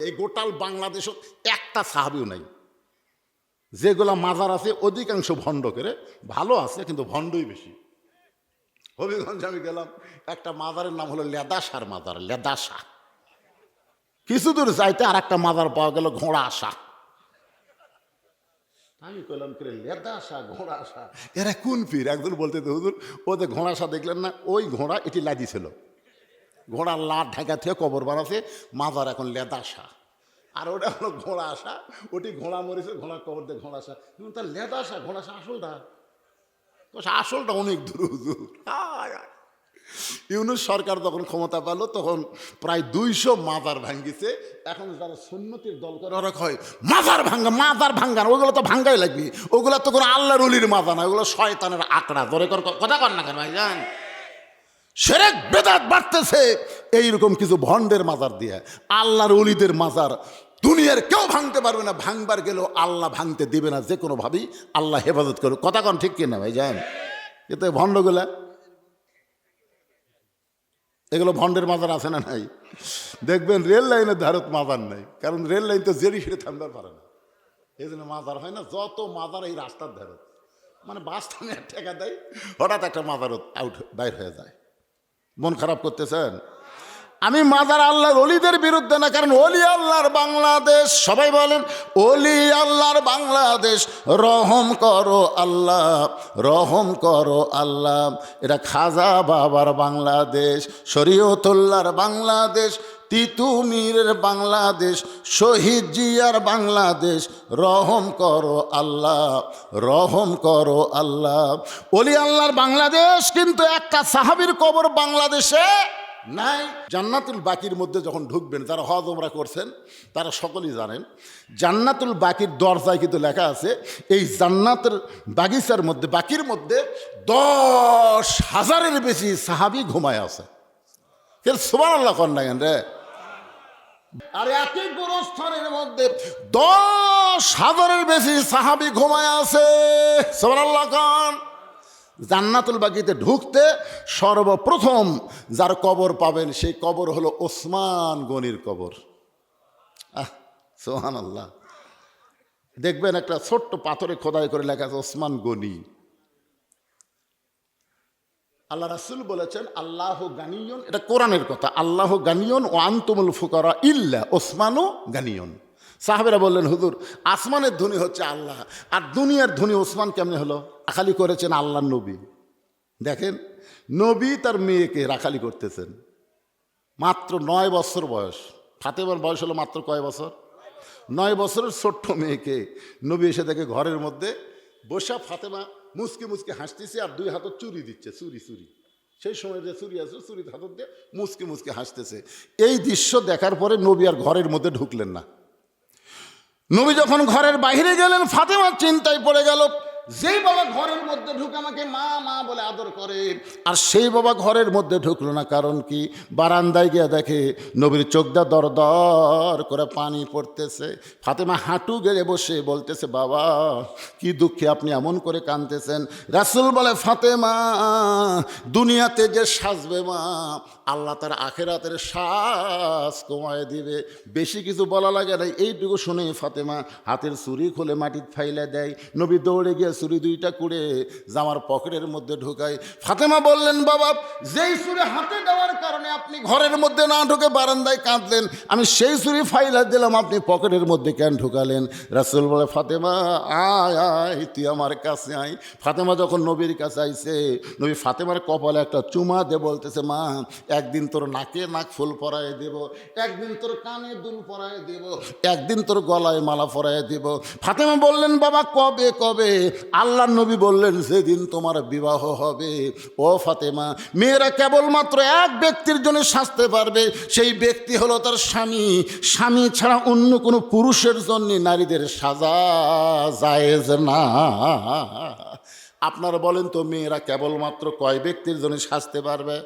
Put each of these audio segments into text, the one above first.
এই গোটাল বাংলাদেশত একটা সাহাবিও নাই। যেগুলা মাজার আছে অধিকাংশ ভণ্ড করে, ভালো আছে কিন্তু ভণ্ডই বেশি। হবিগঞ্জে আমি গেলাম, একটা মাজারের নাম হলো লেদাসার মাজার, লেদাসা। কিছু দূর যাইতে আর একটা মাজার পাওয়া গেল ঘোড়া আসা। আমি কইলাম করে লেদাসা ঘোড়া আসা, এরা কোন পীর? একজন বলতে তো হুজুর ওদের ঘোড়া আসা দেখলেন না, ওই ঘোড়া এটি লাদি ছিল, ঘোড়ার লাট ঢাকা থেকে কবর বানাচ্ছে, মাজার এখন লেদাসা। আর ওটা হলো ঘোড়া আসা, ওটি ঘোড়া মরেছে, ঘোড়া কবর দিয়ে ঘোড়া আসা। কিন্তু তার লেদাসা ঘোড়া আসা আসলটা, আসলটা অনেক দূর হুজুর। ইউনূস সরকার যখন ক্ষমতা পেল তখন প্রায় 200 মাজার ভাঙ্গিছে। এখন যারা সুন্নতির দল করে ওরা কয় মাজার ভাঙ্গা, মাজার ভাঙ্গা, ওগুলো তো ভাঙ্গাই লাগবে, ওগুলো তো কোনো আল্লাহর ওলির মাজার না, ওগুলো শয়তানের আঁকড়া। ধরে কথা কর না কেন ভাইজান? শিরক বিদআত বাড়তেছে এইরকম কিছু ভণ্ডের মাজার দিয়ে। আল্লাহর ওলিদের মাজার দুনিয়ার কেউ ভাঙতে পারবে না, ভাঙবার গেলেও আল্লাহ ভাঙতে দিবে না, যে কোনোভাবেই আল্লাহ হেফাজত করবে। কথা কন ঠিক কিনা ভাইজান? এতে ভণ্ডগুলা, এগুলো ভণ্ডের মাজার আছে না নাই? দেখবেন রেল লাইনের ধারত মাজার নাই, কারণ রেল লাইন তো জেরি ফিরে থামবার পারে না, এই জন্য মাজার হয় না। যত মাজার এই রাস্তার ধারত, মানে বাস থামে ঠেকা দেয়, হঠাৎ একটা মাজার আউট বাইর হয়ে যায়। মন খারাপ করতেছেন? আমি মাজার আল্লাহর ওলিদের বিরুদ্ধে না, কারণ ওলি আল্লাহর বাংলাদেশ। সবাই বলেন ওলি আল্লাহর বাংলাদেশ, রহম করো আল্লাহ, রহম করো আল্লাহ। এটা খাজা বাবার বাংলাদেশ, শরীয়তুল্লাহর বাংলাদেশ, তিতুমিরের বাংলাদেশ, শহীদ জিয়ার বাংলাদেশ। রহম করো আল্লাহ, রহম করো আল্লাহ। ওলি আল্লাহর বাংলাদেশ, কিন্তু একটা সাহাবীর কবর বাংলাদেশে নাই। জান্নাতুল বাকির মধ্যে যখন ঢুকবেন, যারা হজ ওমরা করছেন তারা সকলেই জানেন, জান্নাতুল বাকির দরজায় কিন্তু লেখা আছে এই জান্নাতের বাগিচার মধ্যে, বাকির মধ্যে 10,000-এর বেশি সাহাবী ঘুমায় আছে। সুবহানাল্লাহ কর না কেন রে? আর একই গোরস্থানের মধ্যে 10,000-এর বেশি সাহাবী ঘুমায় আছে। সুবহানাল্লাহ কর। জান্নাতুল বাকিতে ঢুকতে সর্বপ্রথম যার কবর পাবেন সেই কবর হলো ওসমান গনির কবর। সুবহানাল্লাহ। দেখবেন একটা ছোট্ট পাথরে খোদাই করে লেখা আছে ওসমান গনি। আল্লাহ রাসূল বলেছেন আল্লাহ গানিয়ন, এটা কোরআনের কথা, আল্লাহ গানিয়ন ও আনতুমুল ফুকারা ইল্লা ওসমানু গানিয়ন। সাহাবেরা বললেন হুজুর আসমানের ধনী হচ্ছে আল্লাহ, আর দুনিয়ার ধনী ওসমান কেমনে হলো? রাখালি করেছেন আল্লাহর নবী। দেখেন নবী তার মেয়েকে রাখালি করতেছেন, মাত্র 9 বছর বয়স। ফাতেমার বয়স হলো মাত্র কয় বছর? 9 বছরের ছোট্ট মেয়েকে নবী এসে দেখে ঘরের মধ্যে বসা, ফাতেমা মুচকে মুচকে হাসতেছে আর 2 হাতে চুরি দিচ্ছে, চুরি চুরি, সেই সময় যে চুরি আছে চুরি হাতত দিয়ে মুচকে মুচকে হাসতেছে। এই দৃশ্য দেখার পরে নবী আর ঘরের মধ্যে ঢুকলেন না। নবী যখন ঘরের বাইরে গেলেন, ফাতেমার চিন্তায় পড়ে গেল, যেই বাবা ঘরের মধ্যে ঢুকে আমাকে মা মা বলে আদর করে, আর সেই বাবা ঘরের মধ্যে ঢুকলো না। কারণ কি? বারান্দায় গিয়ে দেখে নবীর চোখটা দর দর করে পানি পড়তেছে। ফাতেমা হাঁটু গেড়ে বসে বলতেছে বাবা কি দুঃখে আপনি এমন করে কাঁদতেছেন? রাসূল বলে ফাতেমা দুনিয়াতে যে সাজবে মা, আল্লাহ তার আখেরাতের শ্বাস কমায় দিবে। বেশি কিছু বলা লাগে না, এইটুকু শুনে ফাতেমা হাতের ছুরি খুলে মাটির ফাইলে দেয়। নবী দৌড়ে গিয়ে ছুরি 2টা করে জামার পকেটের মধ্যে ঢুকায়। ফাতেমা বললেন বাবা যেই ছুরি হাতে দেওয়ার কারণে আপনি ঘরের মধ্যে না ঢুকে বারান্দায় কাঁদলেন, আমি সেই ছুরি ফাইলা দিলাম, আপনি পকেটের মধ্যে কেন ঢুকালেন? রাসূল বলে ফাতেমা আয় আয় তুই আমার কাছে আয়। ফাতেমা যখন নবীর কাছে আইছে, নবী ফাতেমার কপালে একটা চুমা দিয়ে বলতেছে মা একদিন তোর নাকে নাক ফুল পরায় দেব, একদিন তোর কানে দুল পরায় দেব, একদিন তোর গলায় মালা পরায় দেব। ফাতেমা বললেন বাবা কবে কবে? আল্লাহর নবী বললেন সেদিন তোমার বিবাহ হবে। ও ফাতেমা মেয়েরা কেবলমাত্র এক ব্যক্তির জন্য সাজতে পারবে, সেই ব্যক্তি হলো তার স্বামী। স্বামী ছাড়া অন্য কোনো পুরুষের জন্য নারীদের সাজা জায়েজ না। আপনারা বলেন তো মেয়েরা কেবলমাত্র কয় ব্যক্তির জন্য সাজতে পারবে?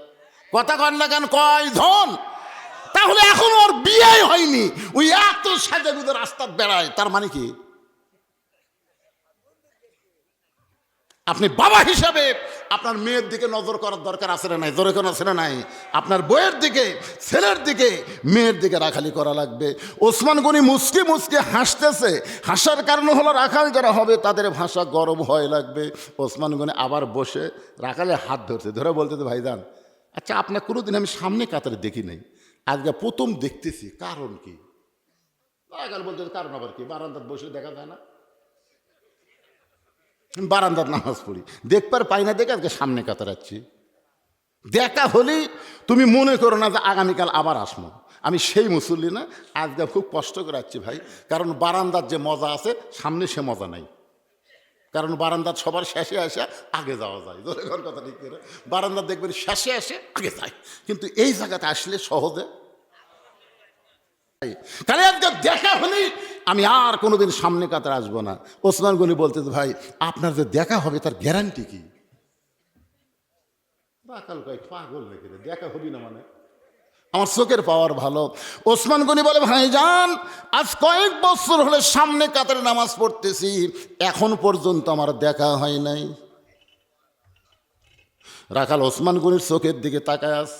কথা কন না কেন? কয়জন? তাহলে এখন ওর বিয়ে হয়নি, ওই এত সাজাগুজে রাস্তা বেড়ায়, তার মানে কি? আপনি বাবা হিসাবে আপনার মেয়ের দিকে নজর করার দরকার আছে না নাই? জোরে কোনো আছে না নাই? আপনার বইয়ের দিকে, ছেলের দিকে, মেয়ের দিকে রাখালি করা লাগবে। ওসমান গনি মুচকি মুচকি হাসতেছে, হাসার কারণ হলো রাখাল যারা হবে তাদের ভাষা গরম হয় লাগবে। ওসমান গনি আবার বসে রাখালে হাত ধরছে, ধরে বলতেছে ভাইজান আচ্ছা আপনার কোনোদিন আমি সামনে কাতারে দেখি নাই, আজকে প্রথম দেখতেছি, কারণ কি? রাখাল বলতেছে কারণ আবার কি, বারান্দার বসে দেখা যায় না? বারান্দার নামাজ পড়ি, দেখবার পাই না দেখে আজকে সামনে কাতারাচ্ছি। দেখা হলেই তুমি মনে করো না যে আগামীকাল আবার আসবো। আমি সেই মুসল্লি না, আজকে খুব কষ্ট করে আসছি ভাই, কারণ বারান্দার যে মজা আছে সামনে সে মজা নাই। কারণ বারান্দার সবার শেষে আসে আগে যাওয়া যায়, ধরে কথা ঠিক করে বারান্দার দেখবেন শেষে আসে আগে যায়, কিন্তু এই জায়গাতে আসলে সহজে। তাহলে আজকে দেখা হলেই আমি আর কোনোদিন সামনে কাতারে আসবো না। ওসমান গনি বলতে ভাই আপনার যে দেখা হবে তার গ্যারান্টি কি? রাখাল কয় পাগল নাকি রে, দেখা হবি না মানে? আমার চোখের পাওয়ার ভালো। ওসমান গনি বলে ভাইজান আজ কয়েক বছর হলে সামনে কাতারে নামাজ পড়তেছি, এখন পর্যন্ত আমার দেখা হয় নাই। রাখাল ওসমান গনির চোখের দিকে তাকায় আস,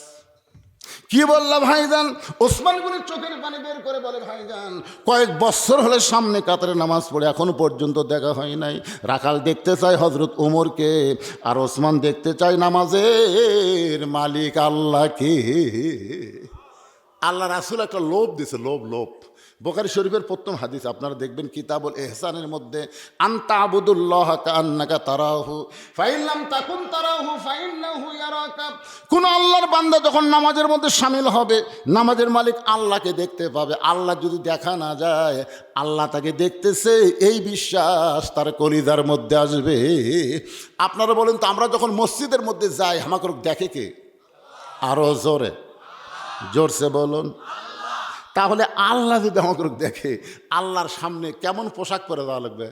কি বললা ভাইজান? ওসমান গনির চোখের পানি বের করে বলে ভাইজান কয়েক বছর হলে সামনে কাতারে নামাজ পড়ে এখনো পর্যন্ত দেখা হয় নাই। রাখাল দেখতে চায় হজরত ওমরকে, আর ওসমান দেখতে চায় নামাজের মালিক আল্লাহকে। আল্লাহ রাসূল একটা লোভ দিছে, লোভ। বুখারী শরীফের প্রথম হাদিস আপনারা দেখবেন কিতাবুল ইহসানের মধ্যে, আনতা আবুদুল্লাহ কাআন্নাকা তারাহু ফাইন লাম তাকুন তারাহু ফাইন্নাহু ইয়ারাকা। কোন আল্লাহর বান্দা যখন নামাজের মধ্যে শামিল হবে, নামাজের মালিক আল্লাহকে দেখতে পাবে। আল্লাহ যদি দেখা না যায়, আল্লাহ তাকে দেখতেছে, এই বিশ্বাস তার কলিজার মধ্যে আসবে। আপনারা বলেন তো আমরা যখন মসজিদের মধ্যে যাই আমাকে দেখে কে? আরো জোরসে বলুন। তাহলে আল্লাহ যদি আমাকে দেখে, আল্লাহর সামনে কেমন পোশাক পরে যাওয়া লাগবে?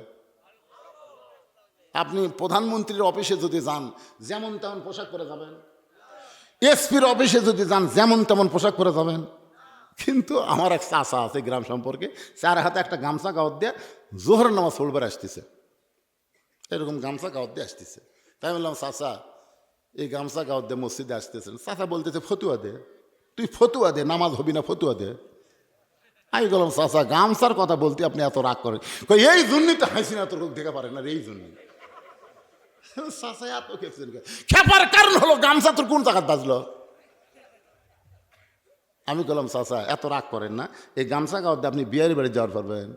আপনি প্রধানমন্ত্রীর অফিসে যদি যান যেমন তেমন পোশাক পরে যাবেন, এসপির অফিসে যদি যান যেমন তেমন পোশাক পরে যাবেন। কিন্তু আমার এক চাচা আছে গ্রাম সম্পর্কে, চার হাতে একটা গামছা গাওয়াত দিয়ে জোহর নামাজ পড়বার আসতেছে, এরকম গামছা গাওয়াত দিয়ে আসতেছে। তাই বললাম চাচা এই গামছা গাওয়াত দিয়ে মসজিদে আসতেছেন? চাচা বলতেছে ফতুয়া দে, তুই ফতুয়া দে, নামাজ হবি না, ফতুয়া দে। আমি বললাম চাচা গামছার কথা বলতে আপনি এত রাগ করেন? এই জন্যই তো হাসিনা এত রোগ দেখা পারেন না, এই জন্যই। চাচা এত খেপছেন, খেপার কারণ হলো গামছা তোর কোন জায়গায় বাজলো? আমি বললাম চাচা এত রাগ করেন না, এই গামছা গাওয়াতে আপনি বিয়ের বাড়ি যাওয়ার পারবেন।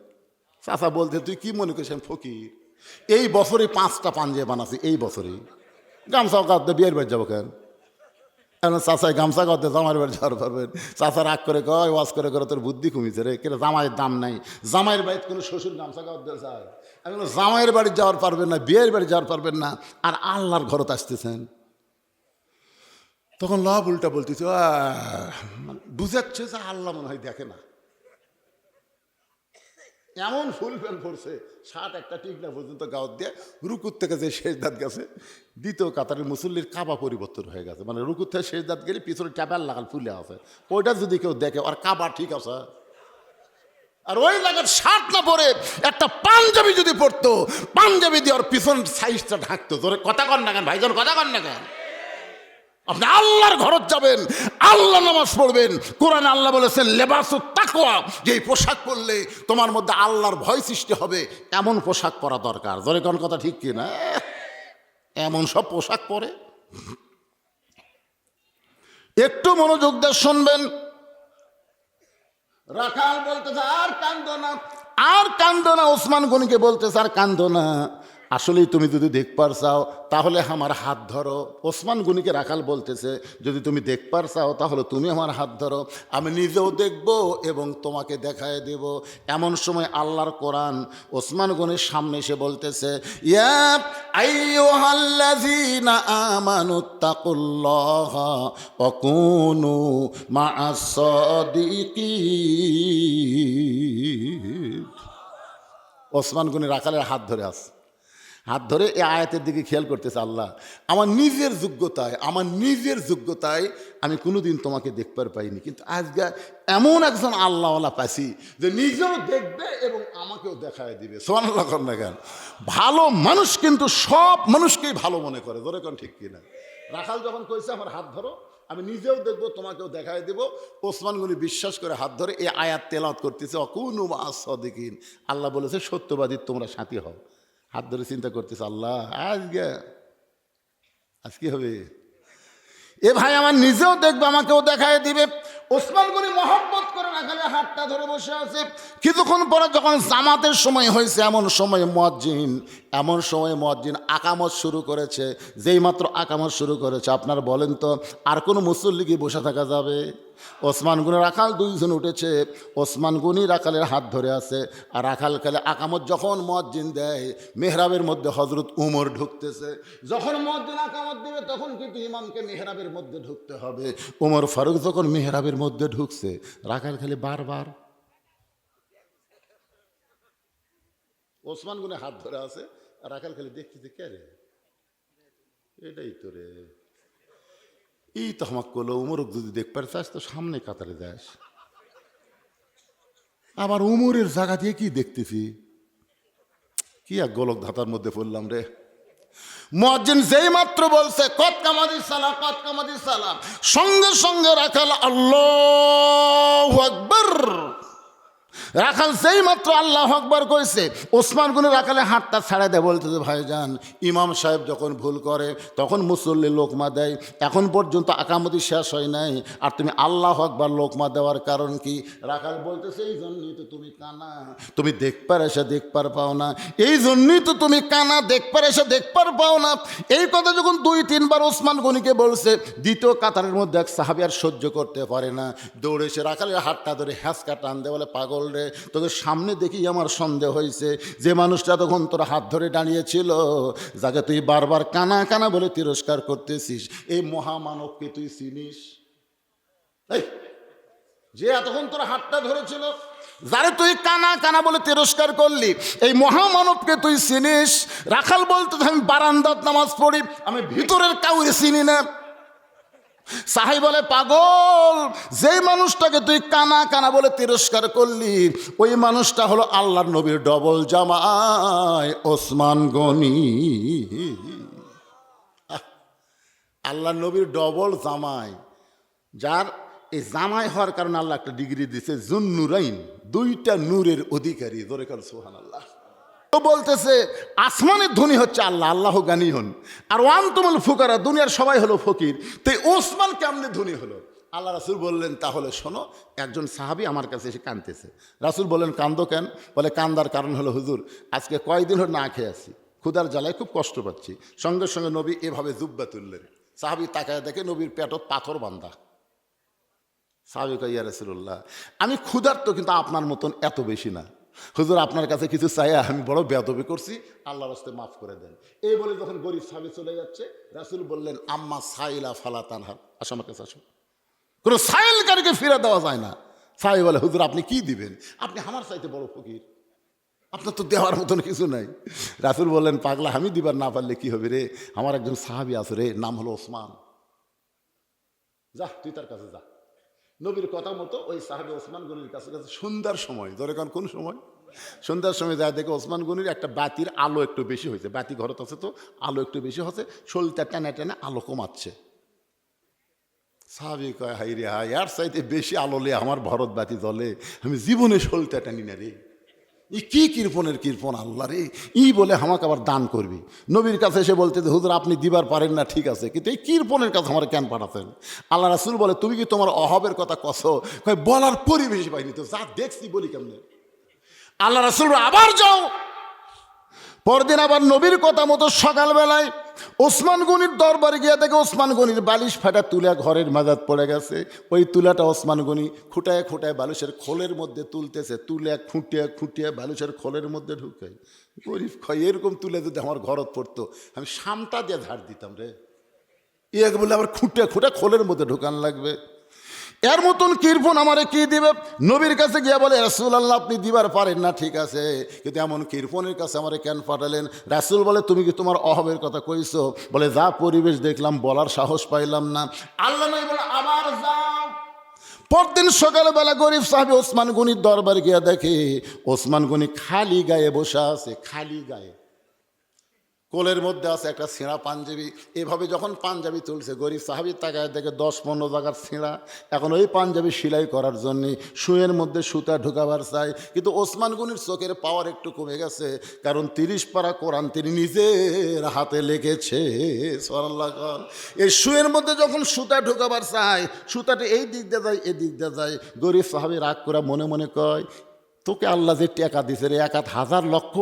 চাচা বলতে তুই কি মনে করছেন ফকির? এই বছরই 5টা পাঞ্জাবি বানাচ্ছি, এই বছরই গামছা গাওয়াতে বিয়ের বাড়ি যাবো কেন? চাচাই গামছা গাওয়াতে জামাইয়ের বাড়ি যাওয়ার পারবেন? চাচা রাগ করে কয় ওয়াজ করে তোর বুদ্ধি কমিছে রে, কেন জামাইয়ের দাম নাই? জামাইয়ের বাড়িতে কোনো শ্বশুর গামছা গাওয়াতে যায়? আমি জামাইয়ের বাড়ি যাওয়ার পারবেন না, বিয়ের বাড়ি যাওয়ার পারবেন না, আর আল্লাহর ঘরত আসতেছেন। তখন লাভ উল্টা বলতেছে, বুঝাচ্ছে যে আল্লাহ মনে হয় দেখে না। এমন ফুল ফেল পড়ছে, 60 একটা টিকলা পর্যন্ত গাওয়াত দিয়ে রুকুর থেকে যে শেষ দাঁত গেছে, দ্বিতীয় কাতারের মুসল্লির কাবা পরিবর্তন হয়ে গেছে। মানে রুকুর থেকে শেষ দাঁত গেলে পিছনে ট্যাপার লাগাল ফুলে আছে, ওইটা যদি কেউ দেখে আর কাবা ঠিক আছে। আর ওই জায়গায় শার্ট না পরে একটা পাঞ্জাবি যদি পরতো, পাঞ্জাবি দিয়ে ওর পিছন সাইজটা ঢাকতো। তোর কথা কন না কেন ভাইজন, কথা কন না কেন? আপনি আল্লাহর ঘরত যাবেন, আল্লাহ নামাজ পড়বেন। কোরআনে আল্লাহ বলেছেন লেবাসুত তাকওয়া, যেই পোশাক পরলে তোমার মধ্যে আল্লাহর ভয় সৃষ্টি হবে, এমন পোশাক পরা দরকার। জোরে কোন কথা ঠিক কি না? এমন সব পোশাক পরে একটু মনোযোগ দিয়ে শুনবেন। রাখাল বলতেছে আর কান্দো না, আর কান্দো না। ওসমান গনিকে বলতেছে আর কান্দো না, আসলেই তুমি যদি দেখবার চাও তাহলে আমার হাত ধরো। ওসমান গনিকে রাখাল বলতেছে যদি তুমি দেখবার চাও তাহলে তুমি আমার হাত ধরো, আমি নিজেও দেখব এবং তোমাকে দেখায় দেব। এমন সময় আল্লাহর কোরআন ওসমান গনির সামনে এসে বলতেছে, ইয়া আইয়ুহাল্লাযীনা আমানুত্তাকুল্লাহা ওয়া কুনু মা'আস সাদিকিন। ওসমান গনি রাখালের হাত ধরে আছে, হাত ধরে এই আয়াতের দিকে খেয়াল করতেছে, আল্লাহ আমার নিজের যোগ্যতায় আমি কোনোদিন তোমাকে দেখবার পাইনি, কিন্তু আজকে এমন একজন আল্লাহওয়ালা পাইছি যে নিজেও দেখবে এবং আমাকেও দেখায় দিবে। সুবহানাল্লাহ কর না কেন? ভালো মানুষ কিন্তু সব মানুষকেই ভালো মনে করে, ধরে কোন ঠিক কিনা? রাখাল যখন কইছে আমার হাত ধরো, আমি নিজেও দেখবো তোমাকেও দেখায় দেব, ওসমান গনি বিশ্বাস করে হাত ধরে এই আয়াত তেলাওয়াত করতেছে, অকুনু মা'আস সাদিকিন। আল্লাহ বলেছে সত্যবাদী তোমরা সাথী হও। হাত ধরে চিন্তা করতেছে, আল্লাহ আজ কি হবে? এ ভাই আমার নিজেও দেখবে আমাকেও দেখায় দিবে। ওসমান গনি মহব্বত করে রাখালে হাতটা ধরে বসে আছে। কিছুক্ষণ পরে যখন জামাতের সময় হয়েছে, এমন সময় মুয়াজ্জিন আকামত শুরু করেছে। যেই মাত্র আকামত শুরু করেছে, আপনার বলেন তো আর কোনো মুসল্লি কি বসে থাকা যাবে? ওসমান গনি রাখাল দুইজন উঠেছে, ওসমান গনি রাখালের হাত ধরে আছে। আর রাখাল কালে আকামত যখন মুয়াজ্জিন দেয়, মেহরাবের মধ্যে হযরত উমর ঢুকতেছে। যখন মুয়াজ্জিন আকামত দিবে তখন কিন্তু ইমামকে মেহরাবের মধ্যে ঢুকতে হবে। উমর ফারুক যখন মেহরাবের মধ্যে ঢুকছে, রাখাল খালি বারবার ওসমান গনি হাত ধরে আছে, আর রাখাল খালি দেখতেছে, কে রে? এটাই তো রে, এই তো আমাকে করলো। উমরক যদি দেখবার চাস তো সামনে কাতারে যাস। আবার উমরের জায়গা দিয়ে কি দেখতেছি, কি এক গোলক ধাতার মধ্যে পড়লাম রে। মুয়াজ্জিন যেই মাত্র বলছে কদ কামাদিস সালাম, সঙ্গে সঙ্গে রাখাল আল্লাহু আকবার। রাখাল যেই মাত্র আল্লাহু আকবার কইছে, ওসমান গনি রাখালে হাতটা ছাড়া দেয়, বলতেছে ভাইজান ইমাম সাহেব যখন ভুল করে তখন মুসল্লি লোকমা দেয়, এখন পর্যন্ত আকামতি শেষ হয় নাই, আর তুমি আল্লাহু আকবার লোকমা দেওয়ার কারণ কি? রাখাল বলতেছে এই জন্যই তো তুমি কানা, তুমি দেখবার এসে দেখবার পাও না, এই জন্যই তো তুমি কানা, দেখবার এসে দেখবার পাও না। এই কথা যখন 2-3 বার ওসমান গনিকে বলছে, দ্বিতীয় কাতারের মধ্যে এক সাহাবী আর সহ্য করতে পারে না, দৌড়ে এসে রাখালের হাতটা ধরে হ্যাঁচকা টান দেয়, বলে পাগল রে, তোকে সামনে দেখি আমার সন্দেহ হয়েছে, যে মানুষটা তখন তোর হাত ধরে দাঁড়িয়েছিল, যাকে তুই বারবার কানা কানা বলে তিরস্কার করতেছিস, এই মহামানবকে তুই চিনিস? যে এতক্ষণ তোর হাতটা ধরেছিল, যারে তুই কানা কানা বলে তিরস্কার করলি, এই মহামানবকে তুই চিনিস? রাখাল বলতে আমি বারান্দাত নামাজ পড়ি, আমি ভিতরের কাউরে চিনি না। সাহাবী বলে পাগল, যেই মানুষটাকে তুই কানা কানা বলে তিরস্কার করলি, ওই মানুষটা হলো আল্লাহর নবীর ডবল জামাই ওসমান গনি। আল্লাহর নবীর ডবল জামাই, যার এই জামাই হওয়ার কারণে আল্লাহ একটা ডিগ্রি দিয়েছে জুন্নুরাইন, 2টা নূরের অধিকারী। জোরে কার সুবহানাল্লাহ। ও বলতেছে আসমানের ধনী হচ্ছে আল্লাহ, আল্লাহ গানি হন, আর ওয়ান্তুমুল ফুকারা, দুনিয়ার সবাই হলো ফকির। তো ওসমান কেমনে ধনী হলো? আল্লাহ রাসূল বললেন তাহলে শোনো। একজন সাহাবী আমার কাছে এসে কাঁদতেছে। রাসূল বললেন কান্দো কেন? বলে কান্দার কারণ হলো হুজুর আজকে কয়দিন হলো না খেয়ে আছি, ক্ষুধার জ্বালায় খুব কষ্ট পাচ্ছি। সঙ্গে সঙ্গে নবী এভাবে জুব্বা তুললেন। সাহাবী তাকায় দেখে নবীর পেটত পাথর বান্ধা। সাহাবী কয় ইয়া রাসূলুল্লাহ আমি ক্ষুধার্ত, কিন্তু আপনার মতন এত বেশি না। হুজুর আপনার কাছে কিছু চাই, আমি বড় বেয়াদবি করছি, আল্লাহর রাস্তে মাফ করে দেন। এই বলে যখন গরিব সাহাবী চলে যাচ্ছে, রাসূল বললেন আম্মা সাইলা ফালা তানহার, আসো আমার কাছে আসো। কোনো সাইলকারীকে ফিরে দেওয়া যায় না। সাহাবী বলে হুজুর আপনি কি দিবেন? আপনি আমার চাইতে বড় ফকির, আপনার তো দেওয়ার মতন কিছু নাই। রাসূল বললেন পাগলা, আমি দিবার না পারলে কি হবে রে, আমার একজন সাহাবী আছে রে, নাম হলো ওসমান, যা তুই তার কাছে যা। নবীর কথা মতো ওই সাহাবী ওসমান গনির কাছে কাছে সন্ধ্যার সময়, ধরে কোন সময়? সন্ধ্যার সময় যায় দেখে ওসমান গনির একটা বাতির আলো একটু বেশি হয়েছে, বাতি ঘরত আছে তো আলো একটু বেশি হচ্ছে, শোলটা টেনে টেনে আলো কমাচ্ছে। সাহাবী কয় হাই রে হাই, আর চাইতে বেশি আলো লে আমার ভরত বাতি জ্বলে, আমি জীবনে শোলটা টানি না রে। ই কি কৃপণের কৃপণ আল্লাহ রে, ই বলে আমাকে আবার দান করবি। নবীর কাছে এসে বলতে হুজুর আপনি দিবার পারেন না ঠিক আছে, কিন্তু এই কৃপণের কাছে আমার কেন পাঠাতেন? আল্লাহ রাসূল বলে তুমি কি তোমার অভাবের কথা কছো? কয় বলার পরিবেশ পাইনি তো, যা দেখছি বলি কেমনে। আল্লাহ রাসূল আবার যাও। পরদিন আবার নবীর কথা মতো সকালবেলায় ওসমান গনির দরবারে গিয়ে দেখে ওসমান গনির বালিশ ফাটা তুলা ঘরের মাঝাত পড়ে গেছে। ওই তুলাটা ওসমান গনি খুঁটায় খুঁটায় বালিশের খোলের মধ্যে তুলতেছে, তুলে খুঁটিয়ে খুঁটিয়ে বালিশের খোলের মধ্যে ঢুকায়। গরিব খয় এরকম তুলে যদি আমার ঘরত পড়তো, আমি সামটা দিয়ে ঝাড় দিতাম রে। এক বলে আবার খুঁটিয়ে খুঁটে খোলের মধ্যে ঢুকান লাগবে। এর মতন কৃপণ আমারে কি দিবে? নবীর কাছে গিয়ে বলে, রাসূলুল্লাহ আপনি দিবার পারেন না, ঠিক আছে, কিন্তু এমন কৃপণের কাছে আমারে কেন পাঠালেন? রাসূল বলে, তুমি কি তোমার অভাবের কথা কইছো? বলে, যা পরিবেশ দেখলাম বলার সাহস পাইলাম না। আল্লাহ নবী বলে, আবার যাও। পরদিন সকালবেলা গরিব সাহাবী ওসমান গনির দরবার গিয়া দেখে ওসমান গনি খালি গায়ে বসে আছে, খালি গায়ে, কোলের মধ্যে আছে একটা ছেঁড়া পাঞ্জাবি। এভাবে যখন পাঞ্জাবি তুলছে, গরিব সাহাবীর তাকায় দেখে 10-15 জায়গার ছেঁড়া। এখন ওই পাঞ্জাবি সেলাই করার জন্যে সুয়ের মধ্যে সুতা ঢুকাবার চাই, কিন্তু ওসমান গনির চোখের পাওয়ার একটু কমে গেছে, কারণ 30 পারা কোরআন তিনি নিজের হাতে লিখেছে। সুবহানাল্লাহ। এই সুয়ের মধ্যে যখন সুতা ঢুকাবার চাই, সুতাটা এই দিক দিয়ে যায়, এদিক দিয়ে যায়। গরিব সাহাবী রাগ করে মনে মনে কয়, তোকে আল্লাহ যে টাকা দিছে রে, 1,000 লক্ষ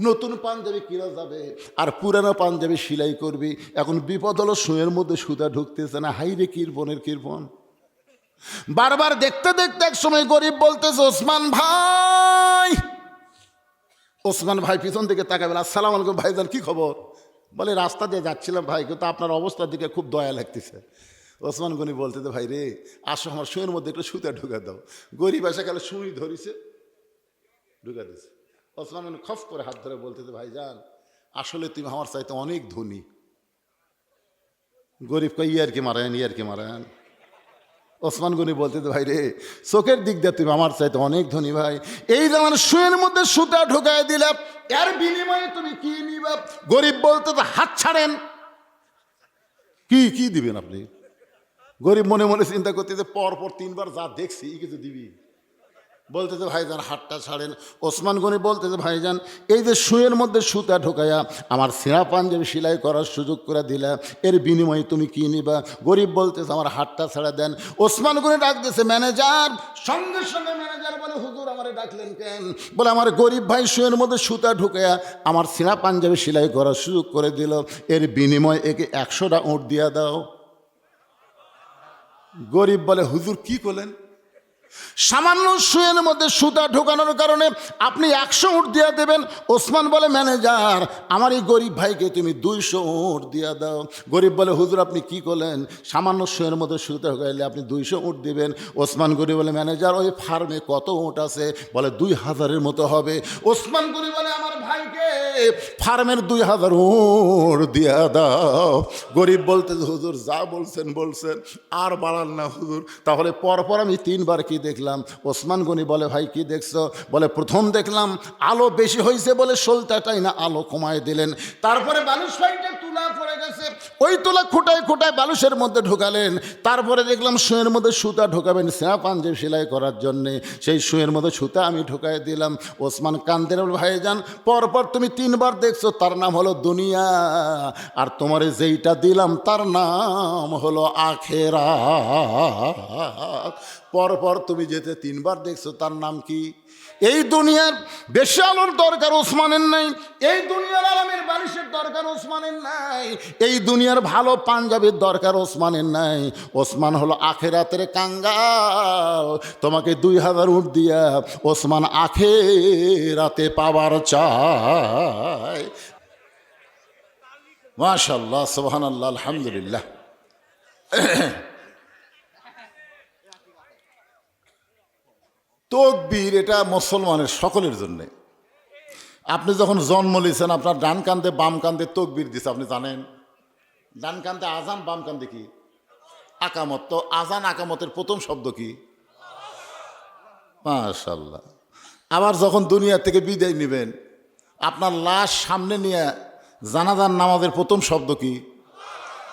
নতুন পাঞ্জাবি কিনা যাবে আর পুরানো পাঞ্জাবি সেলাই করবি, এখন বিপদ হলো সুয়ের মধ্যে সুতা ঢুকতেছে না। হাই রে কৃপণের কৃপণ। বারবার দেখতে দেখতে এক সময় গরিব বলতেছে, ওসমান ভাই। ওসমান ভাই পিছন থেকে তাকাবেন, আসসালামু আলাইকুম ভাইজান, কি খবর? বলে, রাস্তা দিয়ে যাচ্ছিলাম ভাই, কিন্তু আপনার অবস্থার দিকে খুব দয়া লাগতেছে। ওসমান গনি বলতেছে, ভাই রে আসো, আমার সুয়ের মধ্যে একটু সুতা ঢুকা দাও। গরিব এসে গেলে সুই ধরিছে, ঢুকা দিছে। ওসমান গনি খফ করে হাত ধরে বলতেছে, ভাইজান আসলে তুমি আমার চাইতে অনেক ধনী। গরিব কই, ইয়ারকি মারেন, ইয়ারকি মারেন। ওসমান গনি বলতেছে, ভাই রে চোখের দিক দিয়ে তুমি আমার চাইতে অনেক ধনী ভাই। এই যে আমার সুয়ের মধ্যে সুতা ঢুকায় দিলাম, এর বিনিময়ে তুমি কি নিবা? গরিব বলতেছে, হাত ছাড়েন। কি কি দিবেন আপনি? গরিব মনে মনে চিন্তা করতেছে, পরপর 3 বার যা দেখছি কিছু দিবি। বলতেছে, ভাইজান হাতটা ছাড়েন। ওসমান গনি বলতেছে, ভাইজান এই যে সুয়ের মধ্যে সুতা ঢোকাইয়া আমার ছেঁড়া পাঞ্জাবি সেলাই করার সুযোগ করে দিলা, এর বিনিময়ে তুমি কি নিবা? গরিব বলতেছে, আমার হাতটা ছেড়ে দেন। ওসমান গনি ডাক দিয়েছে, ম্যানেজার। সঙ্গে সঙ্গে ম্যানেজার বলে, হুজুর আমারে ডাকলেন কেন? বলে, আমার গরিব ভাই সুয়ের মধ্যে সুতা ঢুকাইয়া আমার ছেঁড়া পাঞ্জাবি সেলাই করার সুযোগ করে দিল, এর বিনিময়ে একে 100টা উট দিয়া দাও। গরিব বলে, হুজুর কি করলেন? সামান্য সুয়ের মধ্যে সুতা ঢোকানোর কারণে আপনি 100 উট দিয়া দেবেন? ওসমান বলে, ম্যানেজার আমার এই গরিব ভাইকে তুমি 200 উট দিয়া দাও। গরিব বলে, হুজুর আপনি কি করলেন? সামান্য সুয়ের মধ্যে সুতা ঢোকাইলে আপনি 200 উট দিবেন? ওসমান গনি বলে, ম্যানেজার ওই ফার্মে কত উট আছে? বলে, 2000-এর মতো হবে। ওসমান গনি বলে, আমার ভাইকে ফার্মের 2000 উট দিয়া দাও। গরিব বলতে, হুজুর যা বলছেন বলছেন, আর বাড়ান না হুজুর। তাহলে পরপর আমি 3 বার কি দেখলাম? ওসমান গনি বলে, ভাই কি দেখছো? বলে, প্রথম দেখলাম আলো বেশি হয়েছে বলে সলতাটাই না আলো কমায় দিলেন, তারপরে বালুশ ফাইটে তুলা পড়ে গেছে, ওই তুলা খুঁটায় খুঁটায় বালুশের মধ্যে ঢোকালেন, তারপরে দেখলাম সুয়ের মধ্যে সুতা ঢোকাবেন ছেঁড়া পাঞ্জাবি সেলাই করার জন্যে, সেই সুয়ের মধ্যে সুতা আমি ঢোকায় দিলাম। ওসমান কান্দের, ভাইজান পরপর তুমি 3 বার দেখছো, তার নাম হলো দুনিয়া, আর তোমারে যেইটা দিলাম তার নাম হলো আখিরাত। পরপর তুমি যেতে 3 বার দেখছো, তার নাম কি? এই দুনিয়ার বেশি আলোর দরকার ওসমানের নাই, এই দুনিয়ার আরামের বালিশের দরকার ওসমানের নাই, এই দুনিয়ার ভালো পাঞ্জাবির দরকার ওসমানের নাই। ওসমান হলো আখিরাতের কাঙ্গাল। তোমাকে 2000 উট দিয়া ওসমান আখিরাতে পাওয়ার চায়। মাশাআল্লাহ, সুবহানাল্লাহ, আলহামদুলিল্লাহ। তাকবীর এটা মুসলমানের সকলের জন্যে। আপনি যখন জন্ম নিয়েছেন, আপনার ডান কান্দে বাম কান্দে তাকবীর দিছে, আপনি জানেন? ডান কান্দে আজান, বাম কান্দে কি? আকামত। তো আজান আকামতের প্রথম শব্দ কি? মাশাআল্লাহ। আবার যখন দুনিয়া থেকে বিদায় নেবেন, আপনার লাশ সামনে নিয়ে জানাজার নামাজের প্রথম শব্দ কি?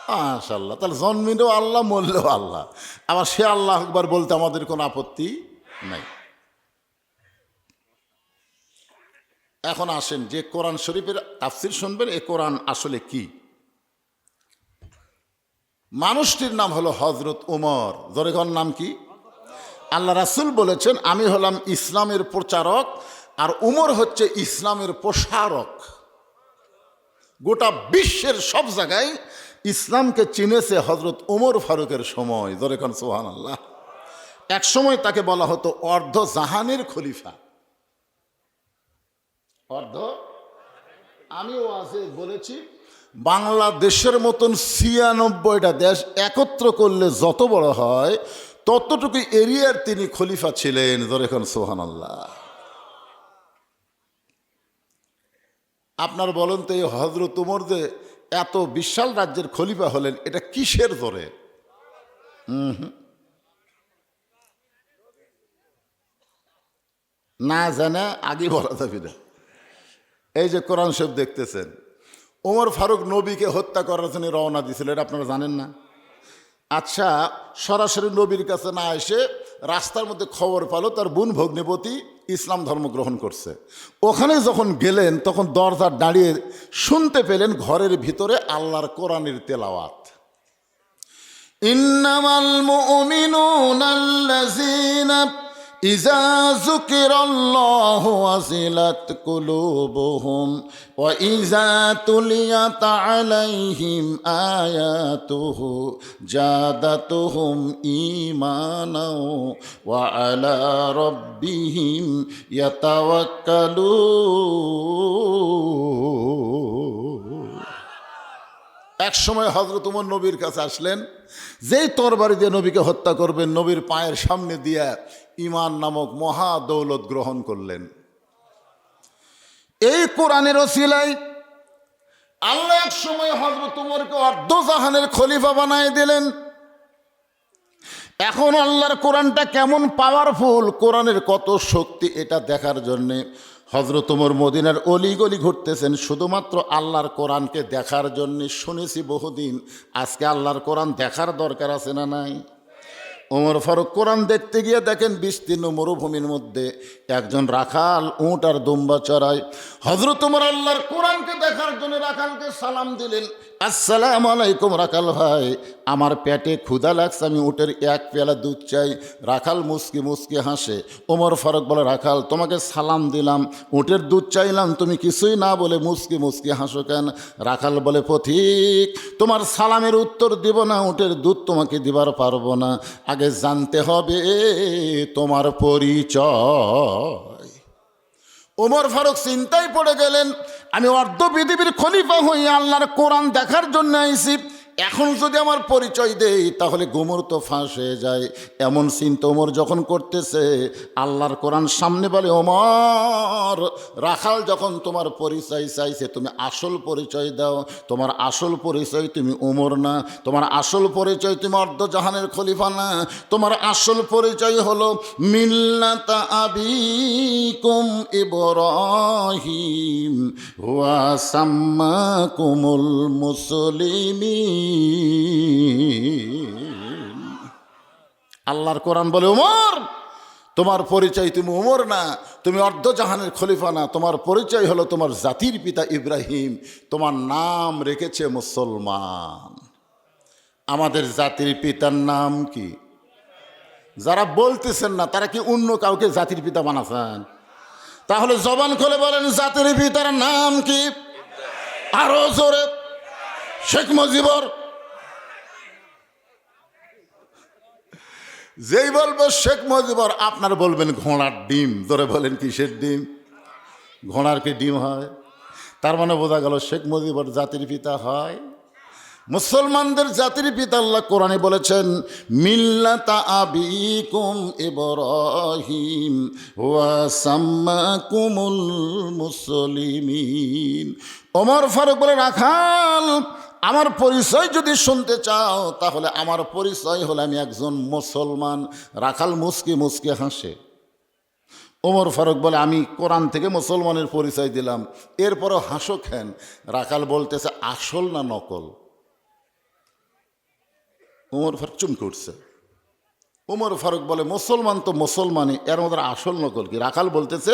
মাশাআল্লাহ। তাহলে জন্মিলেও আল্লাহ, মরলেও আল্লাহ। আবার সে আল্লাহ আকবার বলতে আমাদের কোনো আপত্তি নাই। এখন আসেন যে কোরআন শরীফের তাফসীর শুনবেন, এ কোরআন আসলে কি? মানুষটির নাম হলো হযরত উমর। জোরেগণ নাম কি? আল্লাহ রাসূল বলেছেন, আমি হলাম ইসলামের প্রচারক আর উমর হচ্ছে ইসলামের প্রসারক। গোটা বিশ্বের সব জায়গায় ইসলামকে চিনেছে হযরত উমর ফারুকের সময়। জোরেগণ সুবহানাল্লাহ। এক সময় তাকে বলা হতো অর্ধ জাহানের খলিফা। অর্ধ, আমিও আজকে বলেছি, বাংলাদেশের মতন 96টা দেশ একত্র করলে যত বড় হয়, ততটুকু এরিয়ার তিনি খলিফা ছিলেন। ধরে এখন সুবহানাল্লাহ। আপনার বলেন তো এই হযরত ওমর যে এত বিশাল রাজ্যের খলিফা হলেন, এটা কিসের জোরে? না জানা আগে বলা যাবে না। এই যে কোরআন শরীফ দেখতেছেন, ওমর ফারুক নবীকে হত্যা করার জন্য রওনা দিয়েছিল, এটা আপনারা জানেন না? আচ্ছা, সরাসরি নবীর কাছে না এসে রাস্তার মধ্যে খবর পেল তার বোন ভগ্নিপতি ইসলাম ধর্ম গ্রহণ করছে। ওখানে যখন গেলেন তখন দরজার দাঁড়িয়ে শুনতে পেলেন ঘরের ভিতরে আল্লাহর কোরআনের তেলাওয়াত। ইন্নামাল মুমিনুনা আল্লাযীনা ইযা যুকিরাল্লাহু ওয়াজিলাত কুলুবুহুম ওয়া ইযা তুলিয়াত আলাইহিম আয়াতুহু জাদাতুহুম ঈমানাও ওয়া আলা রাব্বিহিম ইয়াতাওয়াক্কালুন। এক সময় হযরত ওমর নবীর কাছে আসলেন, যেই তরবারি দিয়ে নবীকে হত্যা করবেন নবীর পায়ের সামনে দিয়ে ঈমান নামক মহা দৌলত গ্রহণ করলেন। এই কোরআনের ওসিলায় আল্লাহ এক সময় হযরত ওমরকে অর্ধজাহানের খলিফা বানায় দিলেন। এখন আল্লাহর কোরআনটা কেমন পাওয়ারফুল, কোরআনের কত শক্তি, এটা দেখার জন্যে হযরত ওমর মদিনার অলিগলি ঘুরতেছেন শুধুমাত্র আল্লাহর কোরআনকে দেখার জন্যে। শুনেছি বহুদিন, আজকে আল্লাহর কোরআন দেখার দরকার আছে না নাই? ওমর ফারুক কোরআন দেখতে গিয়ে দেখেন বিস্তীর্ণ মরুভূমির মধ্যে একজন রাখাল উট আর দুম্বা চড়ায়। হযরত ওমর আল্লাহর কোরআনকে দেখার জন্য রাখালকে সালাম দিলেন, আসসালামু আলাইকুম রাখাল ভাই, আমার পেটে ক্ষুধা লাগছে, আমি উটের এক পেয়ালা দুধ চাই। রাখাল মুস্কি মুস্কি হাসে। ওমর ফারুক বলে, রাখাল তোমাকে সালাম দিলাম, উটের দুধ চাইলাম, তুমি কিছুই না বলে মুস্কি মুস্কি হাসো কেন? রাখাল বলে, পথিক তোমার সালামের উত্তর দিব না, উটের দুধ তোমাকে দিবার পারবো না, আগে জানতে হবে তোমার পরিচয়। ওমর ফারুক চিন্তায় পড়ে গেলেন, আমি অর্ধ পৃথিবীর খলিফা হয়ে আল্লাহর কোরআন দেখার জন্য আইছি, এখন যদি আমার পরিচয় দেই তাহলে গুমর তো ফাঁস হয়ে যায়। এমন চিন্তা ওমর যখন করতেছে, আল্লাহর কোরআন সামনে বলে, ওমর রাখাল যখন তোমার পরিচয় চাইছে তুমি আসল পরিচয় দাও। তোমার আসল পরিচয় তুমি ওমর না, তোমার আসল পরিচয় তুমি অর্ধজাহানের খলিফা না, তোমার আসল পরিচয় হলো মিল্লাতা আবিকুম ইব্রাহিম ওয়া সাম্মাকুমুল মুসলিমিন। আল্লাহর কোরআন বলে, ওমর তোমার পরিচয় তুমি ওমর না, তুমি অর্ধজাহানের খলিফা না, তোমার পরিচয় হলো তোমার জাতির পিতা ইব্রাহিম, তোমার নাম রেখেছে মুসলমান। আমাদের জাতির পিতার নাম কি? যারা বলতেছেন না তারা কি অন্য কাউকে জাতির পিতা বানাচ্ছেন? তাহলে জবান খুলে বলেন, জাতির পিতার নাম কি? আরো জোরে। শেখ মুজিবর। যেই বলবো শেখ মুজিবর আপনার বলবেন ঘোড়ার ডিম। ধরে বলেন কিসের ডিম? ঘোড়ার কি ডিম হয়? তার মানে বোঝা গেল শেখ মুজিবর জাতির পিতা হয়। মুসলমানদের জাতির পিতা আল্লাহ কোরআনে বলেছেন, মিল্লাতা আবিকুম ইব্রাহিম ওয়া সাম্মাকুমুল মুসলিমিন। ওমর ফারুক বলে, রাখাল আমার পরিচয় যদি শুনতে চাও তাহলে আমার পরিচয় হলো আমি একজন মুসলমান। রাখাল মুস্কি মুস্কি হাসে। ওমর ফারুক বলে, আমি কোরআন থেকে মুসলমানের পরিচয় দিলাম, এরপরও হাসো কেন? রাখাল বলতেছে, আসল না নকল? ওমর ফারুক চুমকে উঠছে। ওমর ফারুক বলে, মুসলমান তো মুসলমানই, এর মধ্যে আসল নকল কি? রাখাল বলতেছে,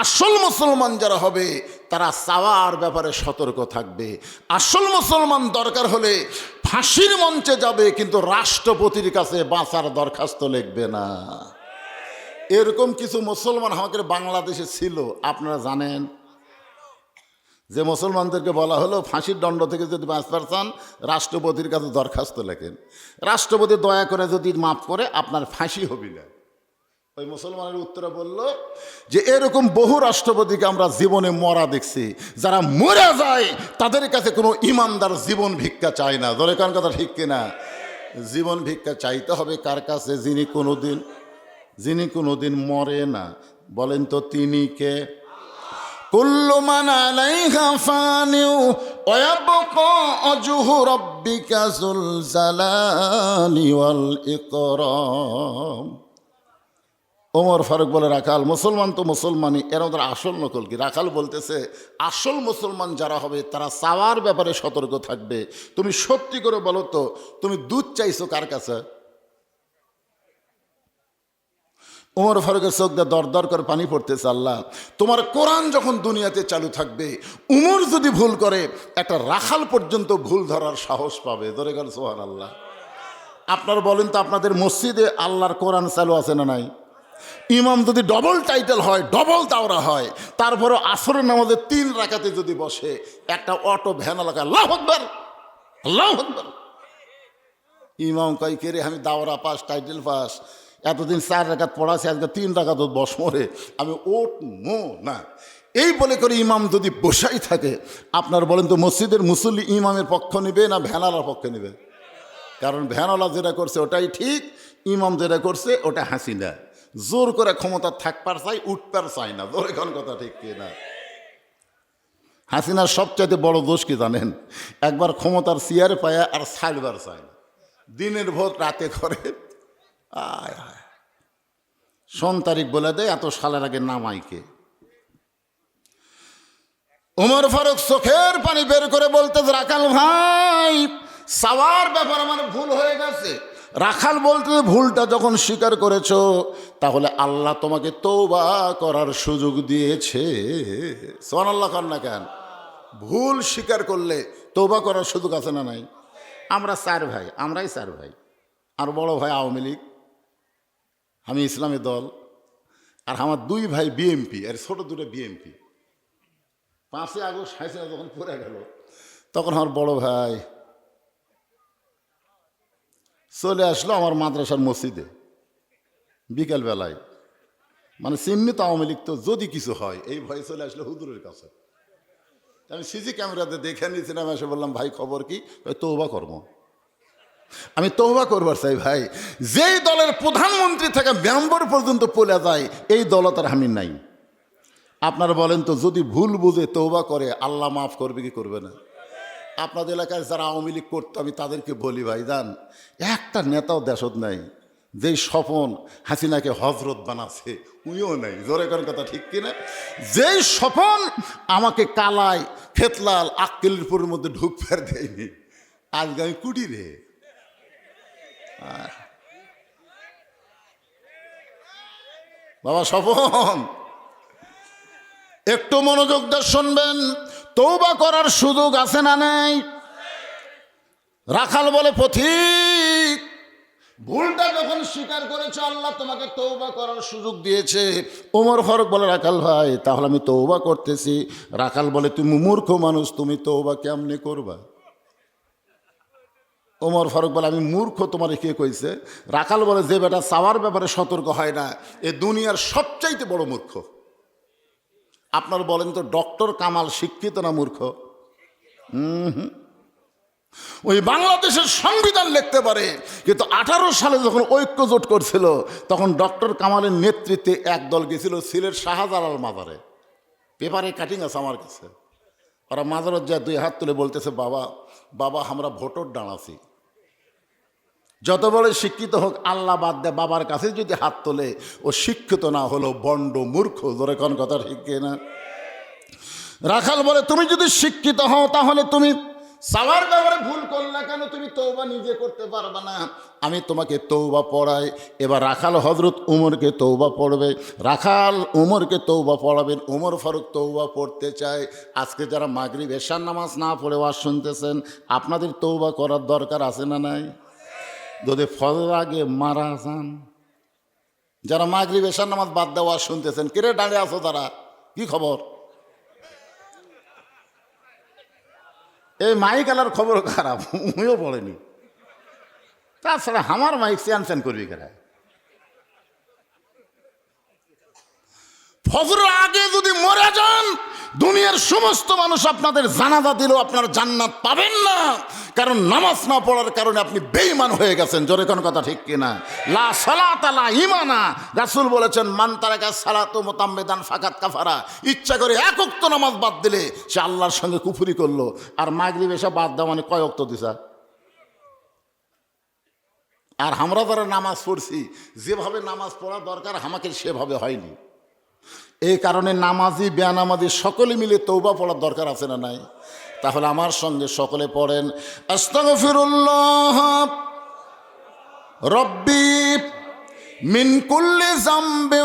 আসল মুসলমান যারা হবে তারা চাওয়ার ব্যাপারে সতর্ক থাকবে। আসল মুসলমান দরকার হলে ফাঁসির মঞ্চে যাবে, কিন্তু রাষ্ট্রপতির কাছে বাঁচার দরখাস্ত লিখবে না। এরকম কিছু মুসলমান আমাদের বাংলাদেশে ছিল, আপনারা জানেন, যে মুসলমানদেরকে বলা হলো ফাঁসির দণ্ড থেকে যদি বাঁচতে চান রাষ্ট্রপতির কাছে দরখাস্ত লেখেন, রাষ্ট্রপতি দয়া করে যদি মাফ করে আপনার ফাঁসি হবি না। ওই মুসলমানের উত্তরে বলল যে এরকম বহু রাষ্ট্রপতিকে আমরা জীবনে মরা দেখছি, যারা মরে যায় তাদের কাছে কোনো ইমানদার জীবন ভিক্ষা চায় না। ধরে কার কথা ঠিক কিনা? জীবন ভিক্ষা চাইতে হবে কার কাছে? যিনি কোনোদিন মরে না। বলেন তো তিনি কে? কুল্লু মান আলাইহা ফানিউ ওয়া ইয়াবকা ওয়াজহু রাব্বিকা যুল জালালি ওয়াল ইকরাম। ওমর ফারুক বলে, রাখাল মুসলমান তো মুসলমানই, এর ওদের আসল নকল কি? রাখাল বলতেছে, আসল মুসলমান যারা হবে তারা চাওয়ার ব্যাপারে সতর্ক থাকবে। তুমি সত্যি করে বলো তো, তুমি দুধ চাইছো কার কাছে? ওমর ফারুকের চোখ দিয়ে দর দর করে পানি পড়তেছে। আল্লাহ, তোমার কোরআন যখন দুনিয়াতে চালু থাকবে, উমর যদি ভুল করে, একটা রাখাল পর্যন্ত ভুল ধরার সাহস পাবে। ধরে গেল সুবহানাল্লাহ। আপনারা বলেন তো, আপনাদের মসজিদে আল্লাহর কোরআন চালু আছে না নাই? ইমাম যদি ডবল টাইটেল হয়, ডবল দাওরা হয়, তারপরও আসরের নামাজে 3 রাকাতে যদি বসে, একটা অটো ভ্যান এলাকা আল্লাহু আকবার আল্লাহু আকবার, ইমাম কয় কে রে, আমি দাওরা পাস, টাইটেল পাস, এতদিন 4 রাকাত পড়াছি, আজকে 3 রাকাত বসমরে, আমি ওঠবো না। এই বলে করে ইমাম যদি বসাই থাকে, আপনার বলেন তো মসজিদের মুসল্লি ইমামের পক্ষ নেবে না ভ্যানালার পক্ষ নেবে? কারণ ভ্যানালা যেটা করছে ওটাই ঠিক, ইমাম যেটা করছে ওটা হাসিনা। জোর করে ক্ষমতা থাকবার চাই, উঠবার চাই না। জোর এখন কথা ঠিক কি না? হাসিনার সবচাইতে বড় দোষ কি জানেন? একবার ক্ষমতার চেয়ারে পায়া আর ছাড়বার চাই না। দিনের ভোট রাতে করে, আয় আয়, 1 তারিখ বলে দেয়, এত সালের আগে নামাইকে। ওমর ফারুক চোখের পানি বের করে বলতে, রাখাল ভাই, সাওয়ার ব্যাপার আমার ভুল হয়ে গেছে। রাখাল বলতে, ভুলটা যখন স্বীকার করেছো, তাহলে আল্লাহ তোমাকে তওবা করার সুযোগ দিয়েছে। সুবহানাল্লাহ কর না কেন? ভুল স্বীকার করলে তওবা করার সুযোগ আছে না নাই? আমরা 4 ভাই, আমরাই 4 ভাই। আর বড় ভাই আওয়ামী লীগ, আমি ইসলামী দল, আর আমার 2 ভাই বিএমপি, আর ছোট 2টা বিএমপি। 5ই আগস্ট হাসিনা যখন পড়ে গেল, তখন আমার বড় ভাই চলে আসলো আমার মাদ্রাসার মসজিদে বিকেলবেলায়। মানে চিহ্নিত আওয়ামী লীগ তো, যদি কিছু হয়, এই ভয়ে চলে আসলো হুজুরের কাছে। আমি সিসি ক্যামেরাতে দেখে নিয়েছিলাম, এসে বললাম, ভাই খবর কি? তওবা করব। আমি তওবা করবার চাই ভাই। যেই দলের প্রধানমন্ত্রী থেকে মেম্বার পর্যন্ত পড়ে যায়, এই দলতার আমি নাই। আপনারা বলেন তো, যদি ভুল বুঝে তওবা করে, আল্লাহ মাফ করবে কি করবে না? আপনাদের এলাকায় যারা আওয়ামী লীগ করতো, আমি তাদেরকে বলি, ভাই জান, একটা নেতাও দেশত নাই যেই স্বপন হাসিনাকে হজরত বানাচ্ছে, উনিও নাই। জোরে করেন কথা ঠিক কিনা? যেই স্বপন আমাকে কালাই খেতলাল আক্কেলপুরের মধ্যে ঢুক ফের দেয়নি, আজকে আমি কুটি রে। বাবা স্বপন, একটু মনোযোগ দিয়ে শুনবেন। তওবা করার সুযোগ আছে না নাই? রাখাল বলে, পথিক, ভুলটা যখন স্বীকার করেছো, আল্লাহ তোমাকে তওবা করার সুযোগ দিয়েছে। ওমর ফারুক বলে, রাখাল ভাই, তাহলে আমি তওবা করতেছি। রাখাল বলে, তুমি মূর্খ মানুষ, তুমি তওবা কেমনে করবা? ওমর ফারুক বলে, আমি মূর্খ তোমার কে কইছে? রাখাল বলে, যে বেটা চাওয়ার ব্যাপারে সতর্ক হয় না, এ দুনিয়ার সবচাইতে বড় মূর্খ। আপনার বলেন তো, ডক্টর কামাল শিক্ষিত না মূর্খ? ওই বাংলাদেশের সংবিধান লিখতে পারে, কিন্তু 18 সালে যখন ঐক্য জোট করছিল, তখন ডক্টর কামালের নেতৃত্বে একদল গেছিল সিলেট শাহজালাল মাজারে। পেপারে কাটিং আছে আমার কাছে। ওরা মাজারত যায় 2 হাত তুলে বলতেছে, বাবা বাবা, আমরা ভোটর দাঁড়াছি। যত বড় শিক্ষিত হোক, আল্লাহ বাদ দেয়, বাবার কাছে যদি হাত তোলে, ও শিক্ষিত না হলো বন্ড মূর্খ। ধরে কোন কথা ঠিক না? রাখাল বলে, তুমি যদি শিক্ষিত হও, তাহলে তুমি সাওয়ার ব্যাপারে ভুল করলে কেন? তুমি তওবা নিজে করতে পারবে না, আমি তোমাকে তওবা পড়াই। এবার রাখাল হজরত উমরকে তওবা পড়বে। রাখাল উমরকে তওবা পড়াবেন। উমর ফারুক তওবা পড়তে চায়। আজকে যারা মাগরিব এশার নামাজ না পড়ে ওয়াজ শুনতেছেন, আপনাদের তওবা করার দরকার আছে না নাই? যদি ফজর আগে মারা যান, যারা মাগরিব এশার নামাজ বাদ দেওয়া শুনতেছেন, কিরে দাঁড়িয়ে আছো তারা, কি খবর? এই মাইক আলার খবর খারাপ, উমিও পড়েনি। তাছাড়া আমার মাইক চ্যান করবি কেরা? ফজর আগে যদি মরে যান, দুনিয়ার সমস্ত মানুষ আপনাদের জানাজা দিলেও আপনার জান্নাত পাবেন না। কারণ নামাজ না পড়ার কারণে আপনি বেঈমান হয়ে গেছেন। জোরে কোন কথা ঠিক কিনা? লা সালাতা লা ঈমানা। রাসূল বলেছেন মান তারাকা সালাতু মুতাম্মিদান ফাকাত কাফারা। ইচ্ছা করে এক ওয়াক্ত নামাজ বাদ দিলে সে আল্লাহর সঙ্গে কুফরি করলো। আর মাগরিব এসে বাদ দেওয়া মানে কয় ওয়াক্ত দিছা? আর আমরা যারা নামাজ পড়ছি যেভাবে নামাজ পড়া দরকার আমাকে সেভাবে হয়নি। এই কারণে নামাজি বেনামাজি সকলে মিলে তওবা পড়ার দরকার আছে না নাই? তাহলে আমার সঙ্গে সকলে পড়েন আস্তাগফিরুল্লাহ রব্বি মিন কুল্লি যামবি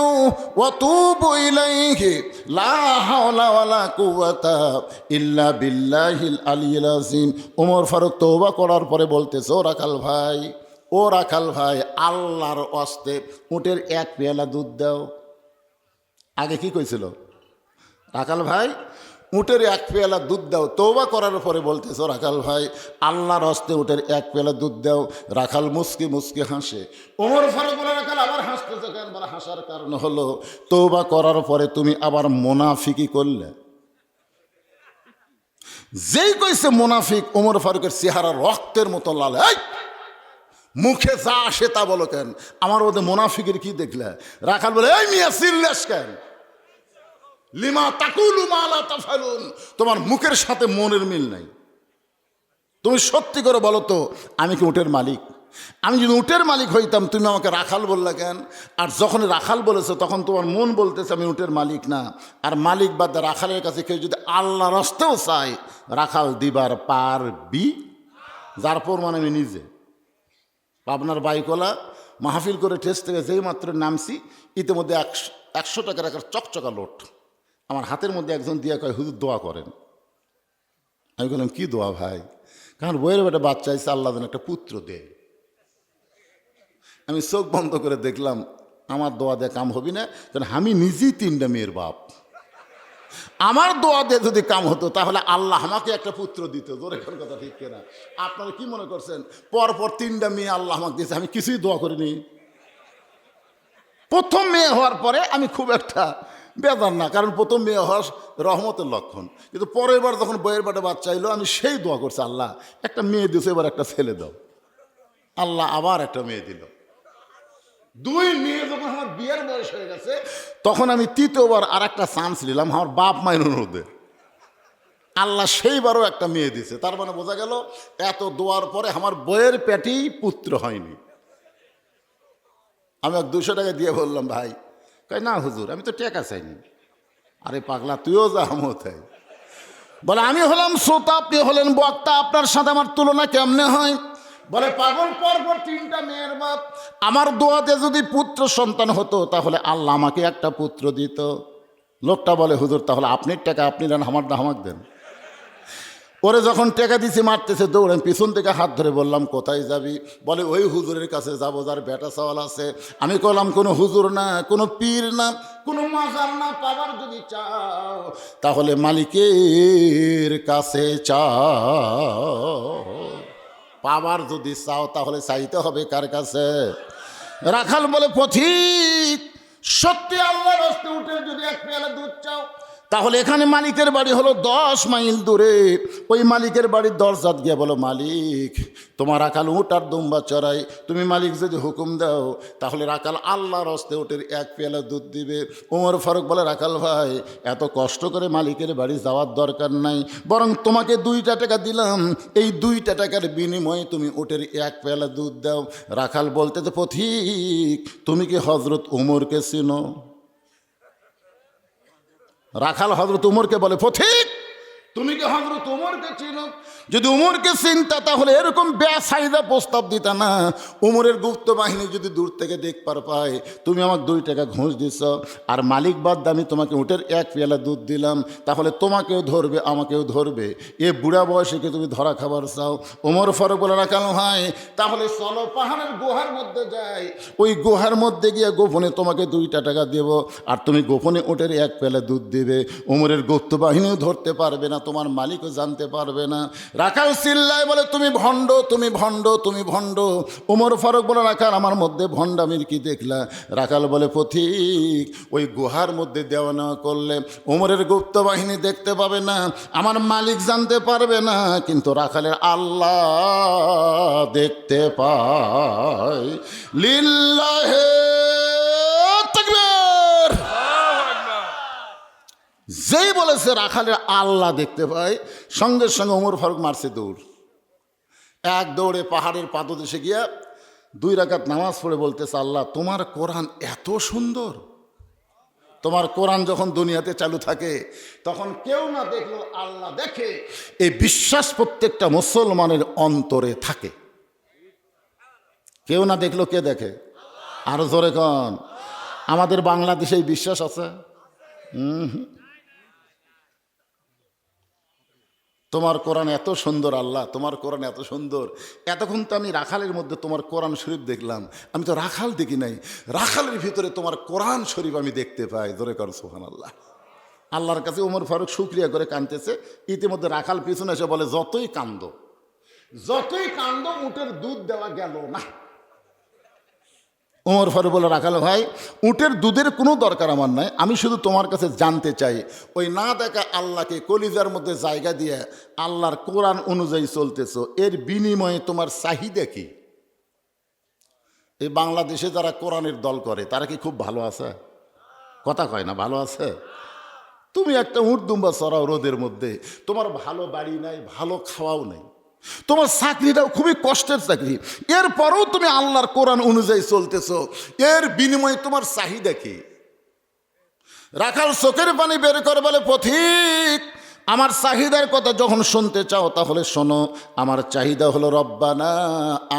ওয়া তুবু ইলাইহি লা হাওলা ওয়ালা কুওয়াতা ইল্লা বিল্লাহিল আলিয়্যিল আযীম। ওমর ফারুক তওবা করার পরে বলতেছে, ও রাখাল ভাই আল্লাহর ওয়াস্তে উটের এক পেয়ালা দুধ দাও। আগে কি কইছিল? রাখাল ভাই উটের এক পেয়ালা দুধ দাও। তওবা করার পরে বলতেছো রাখাল ভাই আল্লাহর হস্তে উটের এক পেয়ালা দুধ দাও। রাখাল মুস্কি মুস্কি হাসে। ওমর ফারুক বলে, রাখাল আবার হাসতেছে কেন? বলে হাসার কারণ হলো তওবা করার পরে তুমি আবার মুনাফিকি করলে। যেই কইছে মুনাফিক, ওমর ফারুকের চেহারা রক্তের মতো লাল। মুখে যা আসে তা বলো কেন? আমার ওদের মুনাফিকের কি দেখলে? রাখাল বলে, এই মিয়া সিল্লেস কেন? লিমা তাকুলু মা লা তাফালুন। তোমার মুখের সাথে মনের মিল নাই। তুমি সত্যি করে বলো তো, আমি কি উটের মালিক? আমি যদি উটের মালিক হইতাম তুমি আমাকে রাখাল বললা কেন? আর যখন রাখাল বলেছো তখন তোমার মন বলতেছে আমি উটের মালিক না। আর মালিক বাদ রাখালের কাছে কেউ যদি আল্লাহর হস্তেও চায়, রাখাল দিবার পারবি? যার প্রমাণ আমি নিজে। আপনার বাইকওয়ালা মাহফিল করে টেস্ট থেকে যেই মাত্র নামছি, ইতিমধ্যে 100 টাকার একটা চকচকা লোট আমার হাতের মধ্যে একজন দিয়া কয়, হুজুর দোয়া করেন। আমি বললাম, কি দোয়া ভাই? কারণ বইয়ের বেটা বাচ্চা হয়েছে, আল্লাহ যেন একটা পুত্র দে। আমি চোখ বন্ধ করে দেখলাম আমার দোয়া দিয়ে কাম হবি না, কারণ আমি নিজেই 3টা মেয়ের বাপ। আমার দোয়া দিয়ে যদি কাম হতো তাহলে আল্লাহ আমাকে একটা পুত্র দিত। জোরে কোন কথা ঠিক কিনা? আপনারা কি মনে করছেন পরপর 3টা মেয়ে আল্লাহ আমাকে দিয়েছে, আমি কিছুই দোয়া করিনি? প্রথম মেয়ে হওয়ার পরে আমি খুব একটা বেজার না, কারণ প্রথম মেয়ে হওয়া রহমতের লক্ষণ। কিন্তু পরের বার যখন বইয়ের বাটে বাচ্চা এলো, আমি সেই দোয়া করছি, আল্লাহ একটা মেয়ে দিয়েছে, এবার একটা ছেলে দাও। আল্লাহ আবার একটা মেয়ে দিল। 2 মেয়ে যখন আমার বিয়ের বয়স হয়ে গেছে, তখন আমি 3য়বার আর একটা চান্স নিলাম আমার বাপ মায়ের অনুরোধে। আল্লাহ সেইবারও একটা মেয়ে দিছে। তার মানে বোঝা গেল এত দোয়ার পরে আমার বইয়ের পেটেই পুত্র হয়নি। আমি 200 টাকা দিয়ে বললাম, ভাই কয় না হুজুর আমি তো টাকা চাইনি। আরে পাগলা তুইও যা আমতাই। বলে আমি হলাম শ্রোতা, আপনি হলেন বক্তা, আপনার সাথে আমার তুলনা কেমনে হয়? বলে পাগল, পরপর 3টা মেয়ের বাপ। আমার দোয়াতে যদি পুত্র সন্তান হতো তাহলে আল্লাহ আমাকে একটা পুত্র দিত। লোকটা বলে, হুজুর তাহলে আপনার টাকা আপনি দেন, আমার না আমাকে দেন। ওরে যখন টাকা দিছি মারতেছে দৌড়ে, পিছন থেকে হাত ধরে বললাম, কোথায় যাবি? বলে ওই হুজুরের কাছে যাবো যার বেটা চাওয়াল আছে। আমি কইলাম, কোনো হুজুর না, কোনো পীর না, কোনো মাজার না, পাবার যদি চাও তাহলে মালিকের কাছে চাও। পাবার যদি চাও তাহলে চাইতে হবে কার কাছে? রাখাল বলে, পথিক সত্যি আল্লাহর হস্তে উঠে যদি এক পেয়ালা দুধ চাও তাহলে এখানে মালিকের বাড়ি হলো 10 মাইল দূরে। ওই মালিকের বাড়ির দরজাত গিয়ে বলো, মালিক তোমার রাখাল উট আর দুম্বা চড়াই, তুমি মালিক যদি হুকুম দাও তাহলে রাখাল আল্লাহর হস্তে উটের এক পেয়ালা দুধ দিবে। ওমর ফারুক বলে, রাখাল ভাই এত কষ্ট করে মালিকের বাড়ি যাওয়ার দরকার নাই, বরং তোমাকে 2টা টাকা দিলাম, এই 2টা টাকার বিনিময়ে তুমি উটের এক পেয়ালা দুধ দাও। রাখাল বলতে তো, পথিক তুমি কি হজরত উমরকে চিনো? রাখাল হজরত উমরকে বলে, পথিক তুমি কি হজরত উমরকে চিনো? যদি উমরকে চিনতা তাহলে এরকম বেসাইদা প্রস্তাব দিতা না। উমরের গুপ্ত বাহিনী যদি দূর থেকে দেখবার পায় তুমি আমাকে 2 টাকা ঘুষ দিছ, আর মালিক বাদ আমি তোমাকে উটের এক পেয়ালা দুধ দিলাম, তাহলে তোমাকেও ধরবে আমাকেও ধরবে। এ বুড়া বয়সে কি তুমি ধরা খাবার চাও? ওমর ফারুক বলে, রাখাল ভাই তাহলে চলো পাহাড়ের গুহার মধ্যে যাই, ওই গুহার মধ্যে গিয়ে গোপনে তোমাকে 2টা টাকা দেব, আর তুমি গোপনে উটের এক পেয়ালা দুধ দিবে। উমরের গুপ্ত বাহিনীও ধরতে পারবে না, তোমার মালিকও জানতে পারবে না। রাখাল চিল্লায় বলে তুমি ভণ্ড, তুমি ভণ্ড, তুমি ভণ্ড। ওমর ফারুক বলে রাখাল আমার মধ্যে ভণ্ডামির কি দেখলা? রাখাল বলে পথিক, ওই গুহার মধ্যে দেওয়া নেওয়া করলে ওমরের গুপ্ত বাহিনী দেখতে পাবে না, আমার মালিক জানতে পারবে না, কিন্তু রাখালের আল্লাহ দেখতে পায়। লিল্লাহে তাকবীর। যেই বলেছে রাখালের আল্লাহ দেখতে পায়, সঙ্গে সঙ্গে ওমর ফারুক মারছে দৌড়। এক দৌড়ে পাহাড়ের পাদদেশে গিয়া 2 রাকাত নামাজ পড়ে বলতেছে, আল্লাহ তোমার কোরআন এত সুন্দর। তোমার কোরআন যখন দুনিয়াতে চালু থাকে তখন কেউ না দেখলেও আল্লাহ দেখে, এই বিশ্বাস প্রত্যেকটা মুসলমানের অন্তরে থাকে। কেউ না দেখলো কে দেখে? আরো জোরে কন। আমাদের বাংলাদেশে এই বিশ্বাস আছে? তোমার কোরআন এত সুন্দর আল্লাহ, তোমার কোরআন এত সুন্দর। এতক্ষণ তো আমি রাখালের মধ্যে তোমার কোরআন শরীফ দেখলাম, আমি তো রাখাল দেখি নাই, রাখালের ভিতরে তোমার কোরআন শরীফ আমি দেখতে পাই। জোরে কর সুবহানাল্লাহ। আল্লাহর কাছে ওমর ফারুক শুকরিয়া করে কাঁদতেছে। ইতিমধ্যে রাখাল পিছনে এসে বলে, যতই কান্দো, যতই কান্দো, উটের দুধ দেওয়া গেল না। ওমর ফারুক বলে, রাখাল ভাই, উটের দুধের কোনো দরকার আমার নাই, আমি শুধু তোমার কাছে জানতে চাই, ওই না দেখা আল্লাহকে কলিজার মধ্যে জায়গা দিয়ে আল্লাহর কোরআন অনুযায়ী চলতেছ, এর বিনিময়ে তোমার চাহিদা কি? এই বাংলাদেশে যারা কোরআনের দল করে তারা কি খুব ভালো আছে? কথা কয় না ভালো আছে? তুমি একটা উট দুম্বা চড়াও রোদের মধ্যে, তোমার ভালো বাড়ি নাই, ভালো খাওয়াও নাই, তোমার চাকরিটাও খুবই কষ্টের চাকরি, এরপরেও তুমি আল্লাহর কোরআন অনুযায়ী চলতেছো, এর বিনিময়ে তোমার চাহিদা কি? রাখাল চোখের পানি বের করে বলে, পথিক, আমার চাহিদার কথা যখন শুনতে চাও তাহলে শোনো। আমার চাহিদা হলো রব্বানা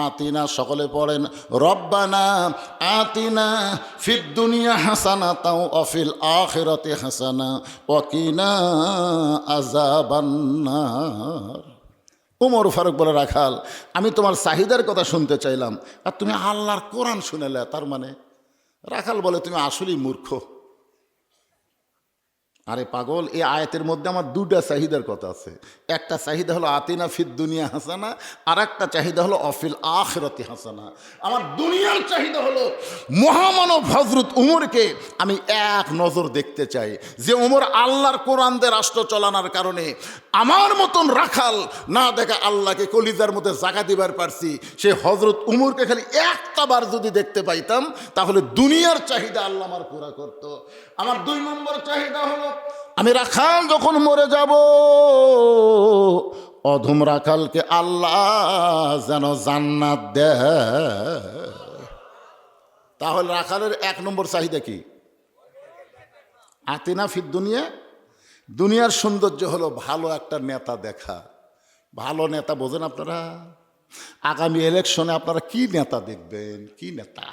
আতিনা, সকলে পড়েন, রব্বানা আতিনা ফিদ দুনিয়া হাসানা তাও অফিল আখিরাতি হাসানা ওয়াকিনা আযাবান্নার। ওমর ফারুক বলে, রাখাল, আমি তোমার চাহিদার কথা শুনতে চাইলাম আর তুমি আল্লাহর কোরআন শুনেলে, তার মানে? রাখাল বলে, তুমি আসলেই মূর্খ। আরে পাগল, এই আয়াতের মধ্যে আমার 2টা চাহিদার কথা আছে। একটা চাহিদা হলো আতিনা ফিদ দুনিয়া হাসানা, আর একটা চাহিদা হলো অফিল আখিরাতি হাসানা। আমার দুনিয়ার চাহিদা হলো মহামানব হযরত উমরকে আমি এক নজর দেখতে চাই, যে উমর আল্লাহর কোরআন দিয়ে রাষ্ট্র চালানোর কারণে আমার মতন রাখাল না দেখা আল্লাহকে কলিজার মধ্যে জায়গা দিবার পারছি, সে হযরত উমরকে খালি একটা বার যদি দেখতে পাইতাম তাহলে দুনিয়ার চাহিদা আল্লাহ আমার পুরা করত। আমার 2 নম্বর চাহিদা হলো, আমি রাখাল যখন মরে যাব, অধম রাখালকে আল্লাহ যেন জান্নাত দেয়। তাহলে রাখালের 1 নম্বর চাহিদা কি? আতিনা ফিদ দুনিয়া, দুনিয়ার সৌন্দর্য হলো ভালো একটা নেতা দেখা। ভালো নেতা বোঝেন আপনারা? আগামী ইলেকশনে আপনারা কি নেতা দেখবেন? কি নেতা?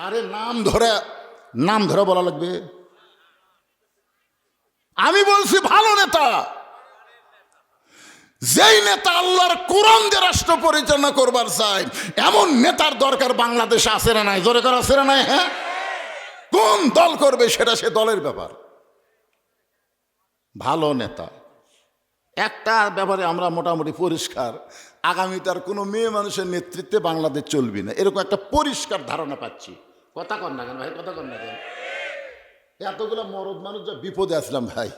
আরে নাম ধরে বলা লাগবে। আমি বলছি ভালো নেতা, যেই নেতা আল্লাহর কোরআন দিয়ে রাষ্ট্র পরিচালনা করবার চায়, এমন নেতার দরকার বাংলাদেশে আছে না নাই? জোরে করে আছে না নাই? হ্যাঁ, কোন দল করবে সেটা সে দলের ব্যাপার। ভালো নেতা একটা ব্যাপারে আমরা মোটামুটি পরিষ্কার, আগামীতে আর কোনো মেয়ে মানুষের নেতৃত্বে বাংলাদেশ চলবে না, এরকম একটা পরিষ্কার ধারণা পাচ্ছি। কথা কন না কেন ভাই? কথা কন না কেন? এতগুলো মরদ মানুষ যা বিপদে আসলাম ভাই,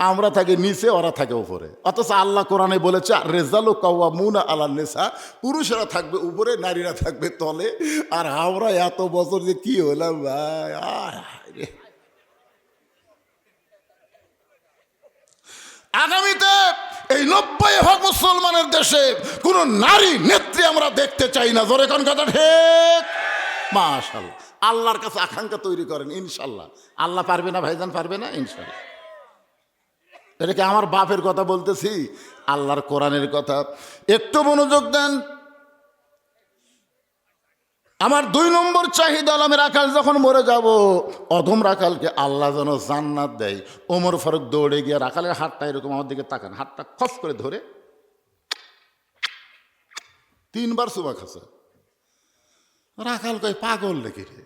আমরা থাকি নিচে, ওরা থাকে উপরে। অথচ আল্লাহ কোরআনে বলেছে, রেজালু কাওয়ামুনা আলান নিসা, পুরুষেরা থাকবে উপরে, নারীরা থাকবে তলে। আর আমরা এত বছর যে কি হলাম ভাই! আগামীতে এই 90% মুসলমানের দেশে কোন নারী নেত্রী আমরা দেখতে চাই না। জোরে কোন কথা ঠিক? মাশাআল্লাহ, আল্লাহর কাছে আকাঙ্ক্ষা তৈরি করেন, ইনশাল্লাহ আল্লাহ পারবে না ভাইজান, পারবে না ইনশাল্লাহ। এটা কি আমার বাপের কথা বলতেছি? আল্লাহর কোরআনের কথা। একটু মনোযোগ দেন। আমার 2 নম্বর চাহিদা, আমি রাখাল যখন মরে যাব, অধম রাখালকে আল্লাহ যেন জান্নাত দেয়। ওমর ফারুক দৌড়ে গিয়ে রাখালের হাতটা এরকম আমার দিকে তাকান, হাতটা খস করে ধরে 3 বার চুমা খাচ্ছে। রাখাল কয়, পাগল লেগে রে,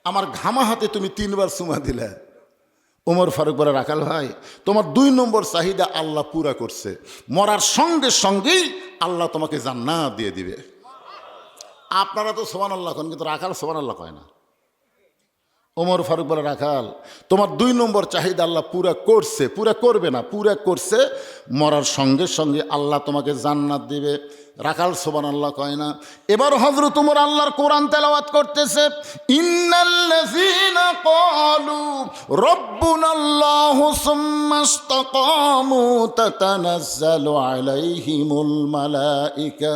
আমার ঘামা হাতে তুমি 3 বার চুমা দিলে? ওমর ফারুক বলে, রাখাল ভাই, তোমার 2 নম্বর চাহিদা আল্লাহ পুরা করছে, মরার সঙ্গে সঙ্গেই আল্লাহ তোমাকে জান্নাত দিয়ে দিবে। আপনারা তো সুবহানাল্লাহ কন, কিন্তু রাখাল সুবহানাল্লাহ কয় না। ওমর ফারুক বলে, রাখাল, তোমার 2 নম্বর চাহিদা আল্লাহ পুরা করছে, পুরা করবে না, পুরা করছে, মরার সঙ্গে সঙ্গে আল্লাহ তোমাকে জান্নাত দিবে। রাখাল সুবহানাল্লাহ কয় না। এবার হযরত ওমর আল্লাহর কোরআন তেলাওয়াত করতেছে, ইন্নাল্লাযীনা ক্বালু রাব্বুনাল্লাহু সুম্মা ইসতাকামু তাতানাজ্জালু আলাইহিমুল মালায়েকা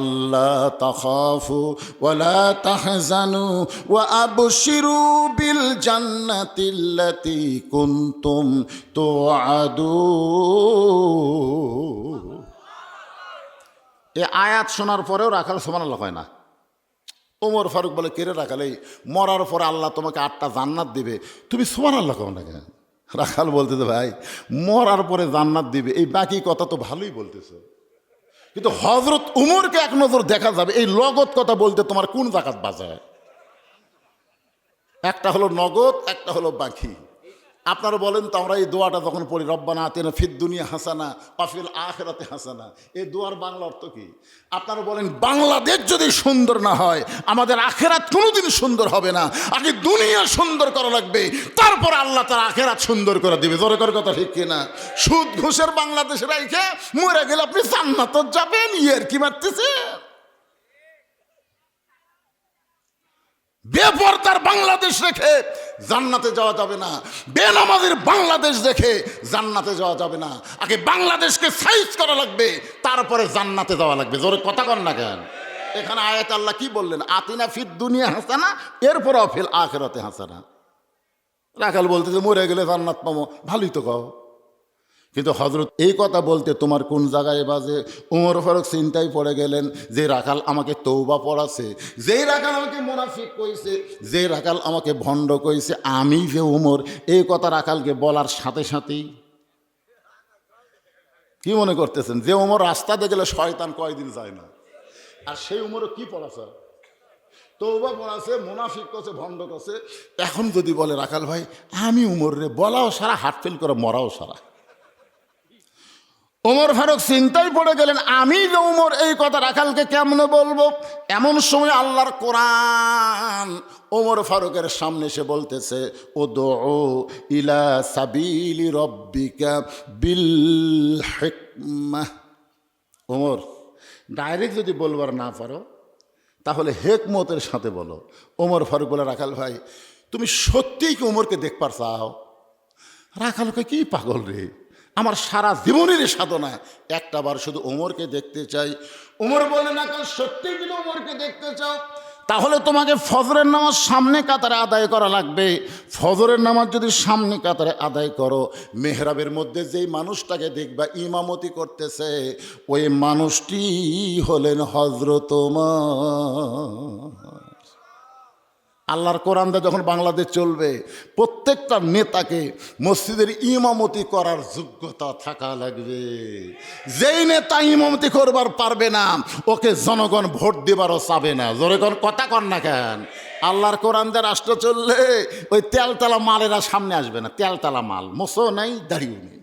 আল্লা তাখাফু ওয়া লা তাহজানু ওয়া আবশিরু বিল জান্নাতিল্লাতী কুনতুম তুআদুন। এই আয়াত শোনার পরেও রাখাল সুবহানাল্লাহ কয় না। ওমর ফারুক বলে, কেরে রাখাল, এই মরার পরে আল্লাহ তোমাকে 8টা জান্নাত দিবে, তুমি সুবহানাল্লাহ কও না কেন? রাখাল বলতেছে, ভাই মরার পরে জান্নাত দিবে, এই বাকি কথা তো ভালোই বলতেছে, কিন্তু হযরত উমরকে এক নজর দেখা যাবে, এই লগত কথা বলতে তোমার কোন জাকাত বাজায়? একটা হলো নগদ, একটা হলো বাকি। আপনারা বলেন তো, আমরা এই দোয়াটা যখন পড়ি, রব্বানা আতিনা ফিদ দুনিয়া হাসানা ওয়া ফিল আখিরাতি হাসানা, এই দোয়ার বাংলা অর্থ কি? আপনারা বলেন, বাংলাদেশ যদি সুন্দর না হয়, আমাদের আখিরাত কোনোদিন সুন্দর হবে না। আগে দুনিয়া সুন্দর করা লাগবে, তারপর আল্লাহ তার আখিরাত সুন্দর করে দিবে। জোরে করে কথা ঠিক কিনা? সুদ ঘুষের বাংলাদেশে রাইখে মরে গেলে আপনি জান্নাত যাবেন, ইয়ের কি মারতেছে? বেপরদার বাংলাদেশ রেখে জান্নাতে যাওয়া যাবে না, বেনামাজির বাংলাদেশ দেখে জান্নাতে যাওয়া যাবে না। আগে বাংলাদেশকে সাইজ করা লাগবে, তারপরে জান্নাতে যাওয়া লাগবে। জোরে কথা কন না কেন? এখানে আয়াত আল্লাহ কি বললেন? আতিনা ফিদ দুনিয়া হাসানা, এরপর ফিল আখিরাতে হাসানা। রাখাল বলতেছে, মরে গেলে জান্নাত পাবো, ভালোই তো কও, কিন্তু হযরত এই কথা বলতে তোমার কোন জায়গায় বাজে? ওমর ফারুক চিন্তায় পড়ে গেলেন, যে রাখাল আমাকে তওবা পড়াছে, যেই রাখাল আমাকে মুনাফিক কইছে, যে রাখাল আমাকে ভণ্ড কইছে, আমি যে ওমর, এই কথা রাখালকে বলার সাথে সাথেই কি মনে করতেছেন? যে ওমর রাস্তাতে গেলে শয়তান কয়দিন যায় না, আর সেই ওমরও কি পড়াছে? তওবা পড়াছে, মুনাফিক করছে, ভণ্ড করছে। এখন যদি বলে রাখাল ভাই আমি ওমর রে, বলাও সারা, হার্ট ফেল করে মরাও সারা। ওমর ফারুক চিন্তায় পড়ে গেলেন, আমি যে ওমর, এই কথা রাখালকে কেমনে বলবো? এমন সময় আল্লাহর কোরআন ওমর ফারুকের সামনে এসে বলতেছে, উদউ ইলা সাবিলি রব্বিকা বিল হিকমাহ। ওমর, ডাইরেক্ট যদি বলবার না পারো তাহলে হেকমতের সাথে বলো। ওমর ফারুক বলে, রাখাল ভাই তুমি সত্যিই কি ওমরকে দেখবার চাও? রাখালকে কি পাগল রে, আমার সারা জীবনের সাধনা একটাবার শুধু ওমরকে দেখতে চাই। ওমর বলে, না কেন সত্যিই যদি ওমরকে দেখতে চাও, তাহলে তোমাকে ফজরের নামাজ সামনে কাতারে আদায় করা লাগবে। ফজরের নামাজ যদি সামনে কাতারে আদায় করো, মেহরাবের মধ্যে যেই মানুষটাকে দেখবা ইমামতি করতেছে, ওই মানুষটি হলেন হযরত ওমর। আল্লাহর কোরআনটা যখন বাংলাদেশ চলবে, প্রত্যেকটা নেতাকে মসজিদের ইমামতি করার যোগ্যতা থাকা লাগবে। যেই নেতা ইমামতি করবার পারবে না, ওকে জনগণ ভোট দেবারও চাবে না। জোরে কোন কথা কন না কেন? আল্লাহর কোরআন দিয়ে রাষ্ট্র চললে ওই তেলতলা মালেরা সামনে আসবে না। তেলতলা মাল, মোসও নাই, দাড়িও নেই।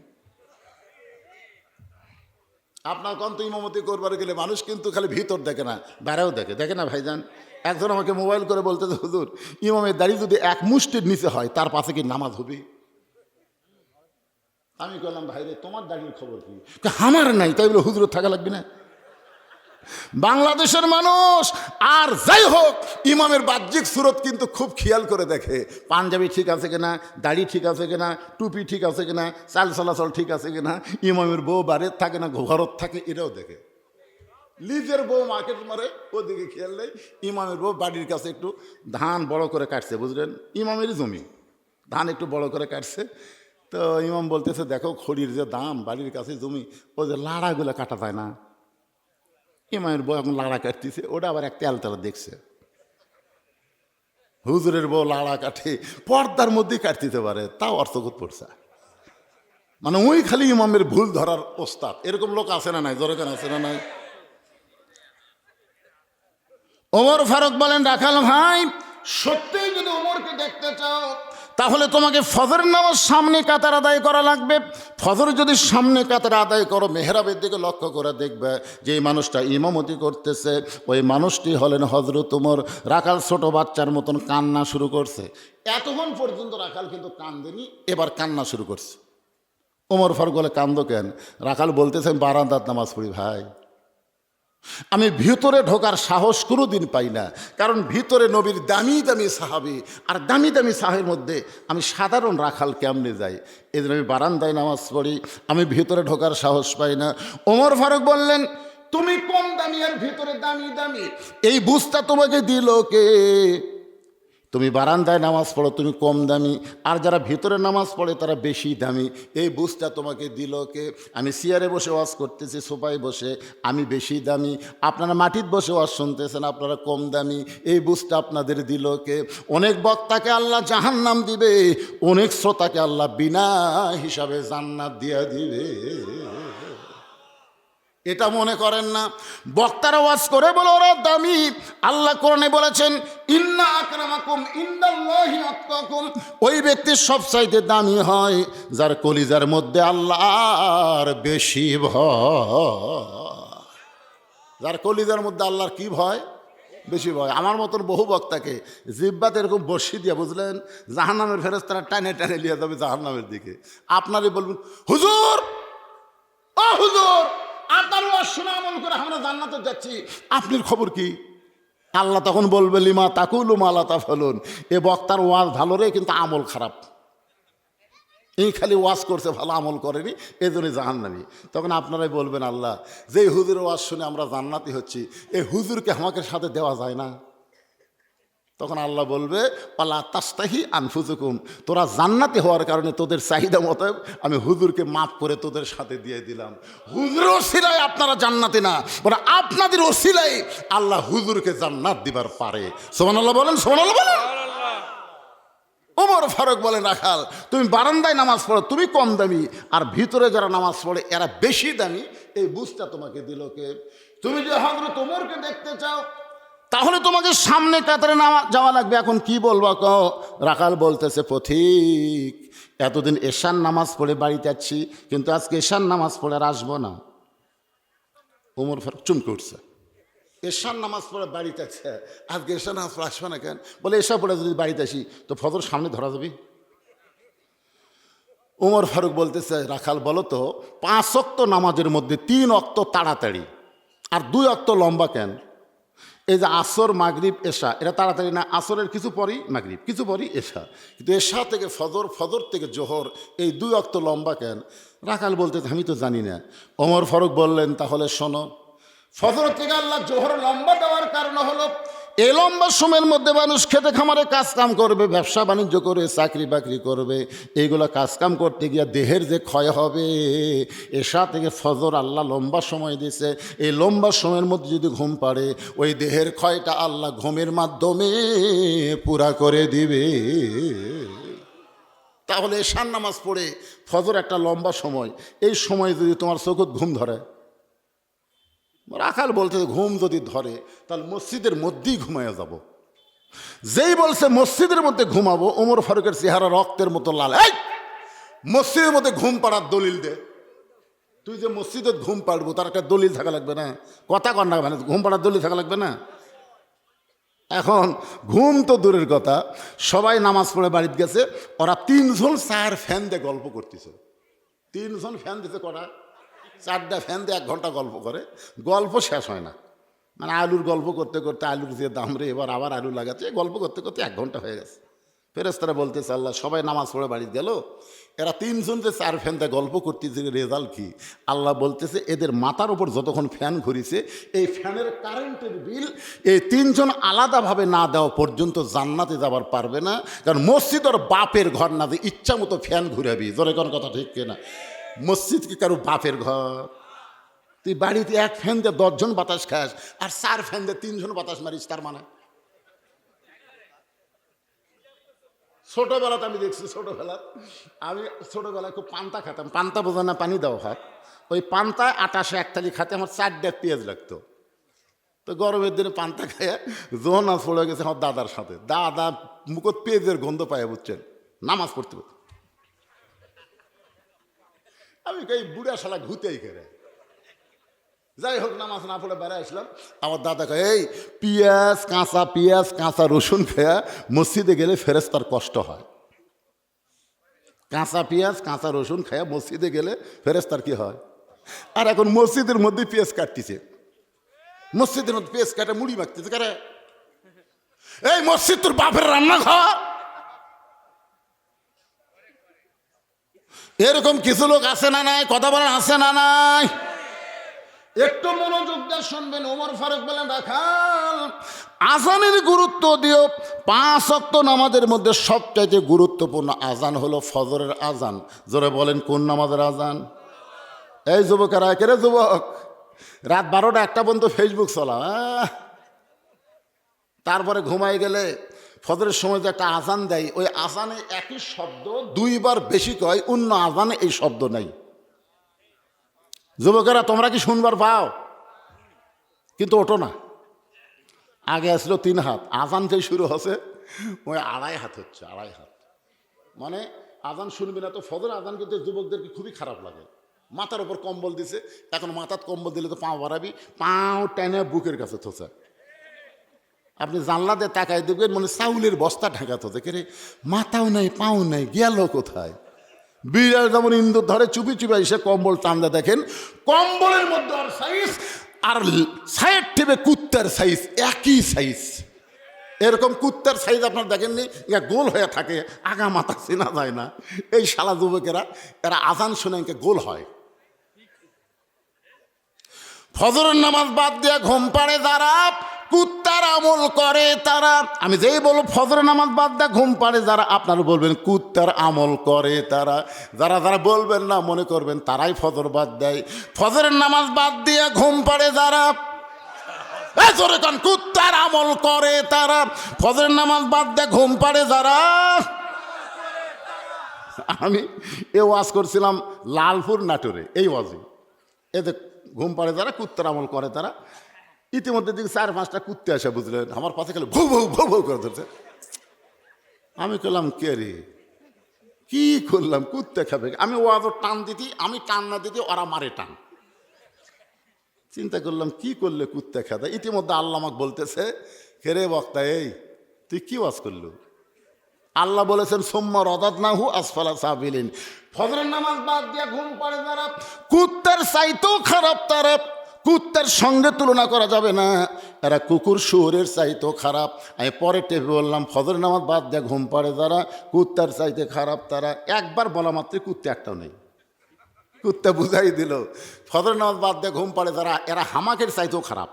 আপনার কন্ত ইমামতি করবার গেলে মানুষ কিন্তু খালি ভিতর দেখে না, বাইরেও দেখে। দেখে না ভাইজান? একজন আমাকে মোবাইল করে বলতেছে, হুজুর ইমামের দাড়ি যদি 1 মুষ্টির নিচে হয়, তার পাশে কি নামাজ হবে? আমি বললাম, ভাইরে তোমার দাড়ির খবর কি? আমার নাই। তাই বলে হুজুর থাকা লাগবে না? বাংলাদেশের মানুষ আর যাই হোক, ইমামের বাহ্যিক সুরত কিন্তু খুব খেয়াল করে দেখে। পাঞ্জাবি ঠিক আছে কিনা, দাড়ি ঠিক আছে কিনা, টুপি ঠিক আছে কিনা, চাল চলাচল ঠিক আছে কিনা, ইমামের বউ বাড়ির থাকে না ঘরত থাকে, এটাও দেখে। লিজের বউ মার্কেট মারে, ওদিকে খেয়াল নেই। ইমামের বউ বাড়ির কাছে একটু ধান বড় করে কাটছে, বুঝলেন, ইমামেরই জমি, ধান একটু বড় করে কাটছে। তো ইমাম বলতেছে, দেখো খড়ির যে দাম, বাড়ির কাছে জমি, ওই যে লাড়াগুলো কাটা যায় না। ইমামের বউ এখন লাড়া কাটতেছে, ওটা আবার এক তেলতলা দেখছে। হুজুরের বউ লাড়া কাটে, পর্দার মধ্যেই কাটতে পারে, তাও অর্থকূট পড়ছে। মানে ওই খালি ইমামের ভুল ধরার ওস্তাদ। এরকম লোক আছে না নাই? জোরে আছে না নাই? ওমর ফারুক বলেন, রাখাল ভাই সত্যিই যদি ওমরকে দেখতে চাও, তাহলে তোমাকে ফজর নামাজ সামনে কাতার আদায় করা লাগবে। ফজর যদি সামনে কাতার আদায় করো, মেহরাবের দিকে লক্ষ্য করে দেখবে যে এই মানুষটা ইমামতি করতেছে, ওই মানুষটি হলেন হযরত ওমর। রাখাল ছোট বাচ্চার মতন কান্না শুরু করছে। এতক্ষণ পর্যন্ত রাখাল কিন্তু কান্দেনি, এবার কান্না শুরু করছে। ওমর ফারুক বলে, কান্দো কেন? রাখাল বলতেছে, আমি বারান্দার নামাজ পড়ি ভাই, আমি ভিতরে ঢোকার সাহস কোনো দিন পাই না, কারণ ভিতরে নবীর দামি দামি সাহাবী, আর দামি দামি সাহাবের মধ্যে আমি সাধারণ রাখাল কেমনে যাই? এই জন্য আমি বারান্দায় নামাজ পড়ি, আমি ভিতরে ঢোকার সাহস পাই না। ওমর ফারুক বললেন, তুমি কম দামি আর ভিতরে দামি দামি, এই বুঝটা তোমাকে দিল কে? তুমি বারান্দায় নামাজ পড়ো, তুমি কম দামি, আর যারা ভিতরে নামাজ পড়ে তারা বেশি দামি, এই বুঝটা তোমাকে দিল কে? আমি চেয়ারে বসে ওয়াজ করতেছি, সোফায় বসে, আমি বেশি দামি, আপনারা মাটির বসে ওয়াজ শুনতেছেন, আপনারা কম দামি, এই বুঝটা আপনাদের দিল কে? অনেক বক্তাকে আল্লাহ জাহান্নাম দিবে, অনেক শ্রোতাকে আল্লাহ বিনা হিসাবে জান্নাত দিয়া দিবে। এটা মনে করেন না। বক্তারা ওয়াজ করে বলে ওরা দামি। আল্লাহ কোরআনে বলেছেন, ইন্না আকরামাকুম ইনদাল্লাহি আতকাকুম, ওই ব্যক্তি সবচাইতে দামি হয় যার কলিজার মধ্যে আল্লাহর বেশি ভয়। যার কলিজার মধ্যে আল্লাহর কি ভয়? বেশি ভয়। আমার মতন বহু বক্তাকে জিব্বাতে এরকম বসি দিয়া, বুঝলেন, জাহান্নামের ফেরেশতারা টানে টানে নিয়ে যাবে জাহান্নামের দিকে। আপনারই বলবেন, হুজুর, ও হুজুর, আপনার ওয়াজ শুনে আমল করে আমরা জান্নাতে যাচ্ছি, আপনার খবর কি? আল্লাহ তখন বলবে, লিমা তাকুলু মা লা তাফআলুন, এ বক্তার ওয়াজ ভালো রে, কিন্তু আমল খারাপ। এই খালি ওয়াজ করছে, ভালো আমল করেনি, এই জন্যই জাহান্নামী। তখন আপনারাই বলবেন, আল্লাহ, যে হুজুরের ওয়াজ শুনে আমরা জান্নাতি হচ্ছি, এই হুজুরকে আমাকে সাথে দেওয়া যায় না? তখন আল্লাহ বলবে, পালা তাস্তাহি আনফুসুকুম, তোরা জান্নাতি হওয়ার কারণে তোদের চাহিদা মতো আমি হুজুরকে মাফ করে তোদের সাথে দিয়ে দিলাম। হুজুরের ওসিলায় আপনারা জান্নাতি না, বলে আপনাদের ওসিলায় আল্লাহ হুজুরকে জান্নাত দিবার পারে। সুবহানাল্লাহ বলেন, সুবহানাল্লাহ বলেন। ওমর ফারুক বলেন, রাখাল, তুমি বারান্দায় নামাজ পড়ো, তুমি কম দামি, আর ভিতরে যারা নামাজ পড়ে এরা বেশি দামি, এই বুঝটা তোমাকে দিল কে? তুমি যে হযরত ওমরকে দেখতে চাও, তাহলে তোমাকে সামনে কাতারে যাওয়া লাগবে। এখন কি বলবা কও? রাখাল বলতেছে, পথিক, এতদিন এশার নামাজ পড়ে বাড়িতে যাচ্ছি, কিন্তু আজকে এশার নামাজ পড়ে আর আসবো না। ওমর ফারুক চুম করছে, এশার নামাজ পড়ে বাড়িতে আছে, আজকে এশার নামাজ পড়ে আসবে না কেন? বলে, এশা পড়ে যদি বাড়িতে আসি তো ফজর সামনে ধরা যাবে। ওমর ফারুক বলতেছে, রাখাল বলো তো, 5 ওয়াক্ত নামাজের মধ্যে 3 ওয়াক্ত তাড়াতাড়ি আর 2 ওয়াক্ত লম্বা কেন? এই যে আসর, মাগরিব, এশা, এটা তাড়াতাড়ি না? আসরের কিছু পরই মাগরিব, কিছু পরই এশা, কিন্তু এশা থেকে ফজর, ফজর থেকে জোহর, এই 2 ওয়াক্ত লম্বা কেন? রাখাল বলতে, আমি তো জানি না। ওমর ফারুক বললেন, তাহলে শোনো, ফজর থেকে আল্লাহ জোহর লম্বা দেওয়ার কারণ হলো, এই লম্বা সময়ের মধ্যে মানুষ খেতে খামারে কাজ কাম করবে, ব্যবসা বাণিজ্য করে, চাকরি বাকরি করবে, এইগুলো কাজকাম করতে গিয়ে দেহের যে ক্ষয় হবে, এশা থেকে ফজর আল্লাহ লম্বা সময় দিয়েছে, এই লম্বা সময়ের মধ্যে যদি ঘুম পাড়ে, ওই দেহের ক্ষয়টা আল্লাহ ঘুমের মাধ্যমে পুরা করে দিবে। তাহলে এশার নামাজ পড়ে ফজর একটা লম্বা সময়, এই সময় যদি তোমার চোখত ঘুম ধরে, রাখাল বলতে, ঘুম যদি ধরে তাহলে মসজিদের মধ্যেই ঘুমাইয়া যাব। যেই বলছে মসজিদের মধ্যে ঘুমাবো, ওমর ফারুকের চেহারা রক্তের মতো লাল। এই, মসজিদের মধ্যে ঘুম পাড়ার দলিল দে। তুই যে মসজিদে ঘুম পাড়বো তার একটা দলিল থাকা লাগবে না? কথা কর না, মানে ঘুম পাড়ার দলিল থাকা লাগবে না? এখন ঘুম তো দূরের কথা, সবাই নামাজ পড়ে বাড়িতে গেছে, ওরা 3 জন 4 ফ্যান দিয়ে গল্প করতেছে। 3 জন ফ্যান দিতে করা, 4টা ফ্যান দিয়ে 1 ঘন্টা গল্প করে, গল্প শেষ হয় না। মানে আলুর গল্প করতে করতে, আলুর যে দাম রে, এবার আবার আলু লাগাচ্ছে, গল্প করতে করতে 1 ঘন্টা হয়ে গেছে। ফেরেশতারা বলতেছে, আল্লাহ, সবাই নামাজ পড়ে বাড়ি গেল, এরা 3 জন যে 4 ফ্যান দিয়ে গল্প করতেছে, রেজাল্ট কি? আল্লাহ বলতেছে, এদের মাথার উপর যতক্ষণ ফ্যান ঘুরিছে, এই ফ্যানের কারেন্টের বিল এই 3 জন আলাদাভাবে না দেওয়া পর্যন্ত জান্নাতে যাবার পারবে না। কারণ মসজিদ ওর বাপের ঘর না, যে ইচ্ছা মতো ফ্যান ঘুরাবি। জোরে কোন কথা ঠিক কিনা? মসজিদ কি কারো বাপের ঘর? তুই বাড়িতে 1 ফ্যান দিয়ে 10 জন বাতাস খাস, আর 4 ফ্যান দিয়ে 3 জন বাতাস মারিস, তার মানে? ছোটোবেলাতে আমি দেখছি, আমি ছোটোবেলায় খুব পান্তা খেতাম। পান্তা বোঝা না, পানি দেওয়া ভাত। ওই পান্তায় 28 1 থালি খাতে আমার 4 পেঁয়াজ লাগতো। তো গরমের দিনে পান্তা খাইয়া জোনা পড়ে গেছে আমার দাদার সাথে। দাদা মুখত পেঁয়াজের গন্ধ পায়, বুঝছেন? নামাজ পড়তে পড়তে আমি এই বুড়া শালা ঘুতেই করে, যাই হোক নামাজ না পড়ে বেড়ায় আসলাম। আমার দাদা কয়, এই পেঁয়াজ কাঁচা রসুন খেয়া মসজিদে গেলে ফেরেশতার কষ্ট হয়। কাঁচা পেঁয়াজ কাঁচা রসুন খেয়া মসজিদে গেলে ফেরেশতার কি হয়? আর এখন মসজিদের মধ্যে পেঁয়াজ কাটতেছে, মসজিদের মধ্যে পেঁয়াজ কাটে মুড়ি মাখতেছে। কারে এই মসজিদ তোর বাপের রান্নাঘর? এরকম কিছু লোক আছে না নাই? কথা বলেন আছে না নাই? একটু মনোযোগ দিয়ে শুনবেন। ওমর ফারুক বলেন, রাখাল আজানের গুরুত্ব দিও। 5 ওয়াক্ত নামাজের মধ্যে সবচাইতে গুরুত্বপূর্ণ আজান হলো ফজরের আজান। জোরে বলেন কোন নামাজের আজান? এই যুবকেরা, একেরে যুবক, রাত 12টা 1টা পর্যন্ত ফেসবুক চলা, তারপরে ঘুমাই গেলে ফজরের সময় যে একটা আজান দেয়, ওই আজানে একই শব্দ 2 বার বেশি কয়, অন্য আজানে এই শব্দ নাই। যুবকেরা তোমরা কি শুনবার পাও? কিন্তু ওঠো না। আগে আসলো 3 হাত, আজান যে শুরু হচ্ছে ওই 2.5 হাত হচ্ছে, 2.5 হাত। মানে আজান শুনবি না তো। ফজর আজান কিন্তু যুবকদেরকে খুবই খারাপ লাগে। মাথার উপর কম্বল দিছে, এখন মাথার কম্বল দিলে তো পাও বাড়াবি, পাও টেনে বুকের কাছে থোছে। আপনি জানলা দিয়ে তাকাই দেখবেন মানে চাউলের বস্তা ঢাকাতে হচ্ছে। কে রে, মাথাও নাই পাও নাই, গেল কোথায়? বিড়াল যেমন ইন্দুর ধরে চুপি চুপি এসে কম্বল টানলে দেখেন কম্বলের মধ্যে আর সাইজ, আর সাইড টিপে কুত্তার সাইজ একই সাইজ। এরকম কুত্তার সাইজ আপনার দেখেননি? ইয়া গোল হয়ে থাকে, আগা মাথা চেনা যায় না। এই শালা যুবকেরা এরা আজান শুনে গোল হয়। ফজরের নামাজ বাদ দিয়া ঘুম পাড়ে যারা কুত্তার আমল করে তারা, আমি যেই বলবো ফজরের নামাজ বাদ দিয়া ঘুম পাড়ে যারা, আপনারা বলবেন কুত্তার আমল করে তারা। যারা যারা বলবেন না মনে করবেন তারাই ফজর বাদ দেয়। ফজরের নামাজ বাদ দিয়া ঘুম পাড়ে যারা, কুত্তার আমল করে তারা। ফজরের নামাজ বাদ দিয়ে ঘুম পাড়ে যারা। আমি এ ওয়াজ করছিলাম লালপুর নাটোরে, এই ওয়াজে এতে ঘুম পাড়ে যারা কুত্তার আমল করে তারা। ইতিমধ্যে দিকে 4-5টা কুত্তে আসে, বুঝলেন, আমার পথে খেলে ভৌ ভৌ ভৌ ভৌ করে ধরছে। আমি করলাম কে রে, কি করলাম? কুত্তে খাবে। আমি ওয়াজও টান দিতি, আমি টান না দিতি ওরা মারে টান। চিন্তা করলাম কি করলে কুত্তে খাদা। ইতিমধ্যে আল্লাহ আমাকে বলতেছে, হেরে বক্তা, এই তুই কি ওয়াজ করলু? আল্লাহ বলেছেন সোম্মা রদাদনাহু আসফালা সাবিলিন। ফজরের নামাজ বাদ দিয়া ঘুম পাড়ে যারা কুত্তার চাইতেও খারাপ তারা। কুত্তার সঙ্গে তুলনা করা যাবে না, এরা কুকুর শুয়োরের চাইতেও খারাপ। আমি পরে টেপে বললাম ফজরের নামাজ বাদ দিয়া ঘুম পাড়ে যারা কুত্তার চাইতে খারাপ তারা। একবার বলা মাত্রই কুত্তে একটাও নেই। কুত্তা বুঝাই দিল ফজর নামাজ বাদ দিয়ে ঘুম পাড়ে যারা, এরা হামাকের চাইতেও খারাপ।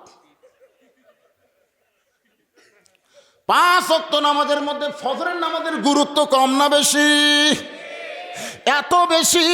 5 ওয়াক্ত নামাজের মধ্যে ফজরের নামাজের গুরুত্ব কম না বেশি? এত বেশি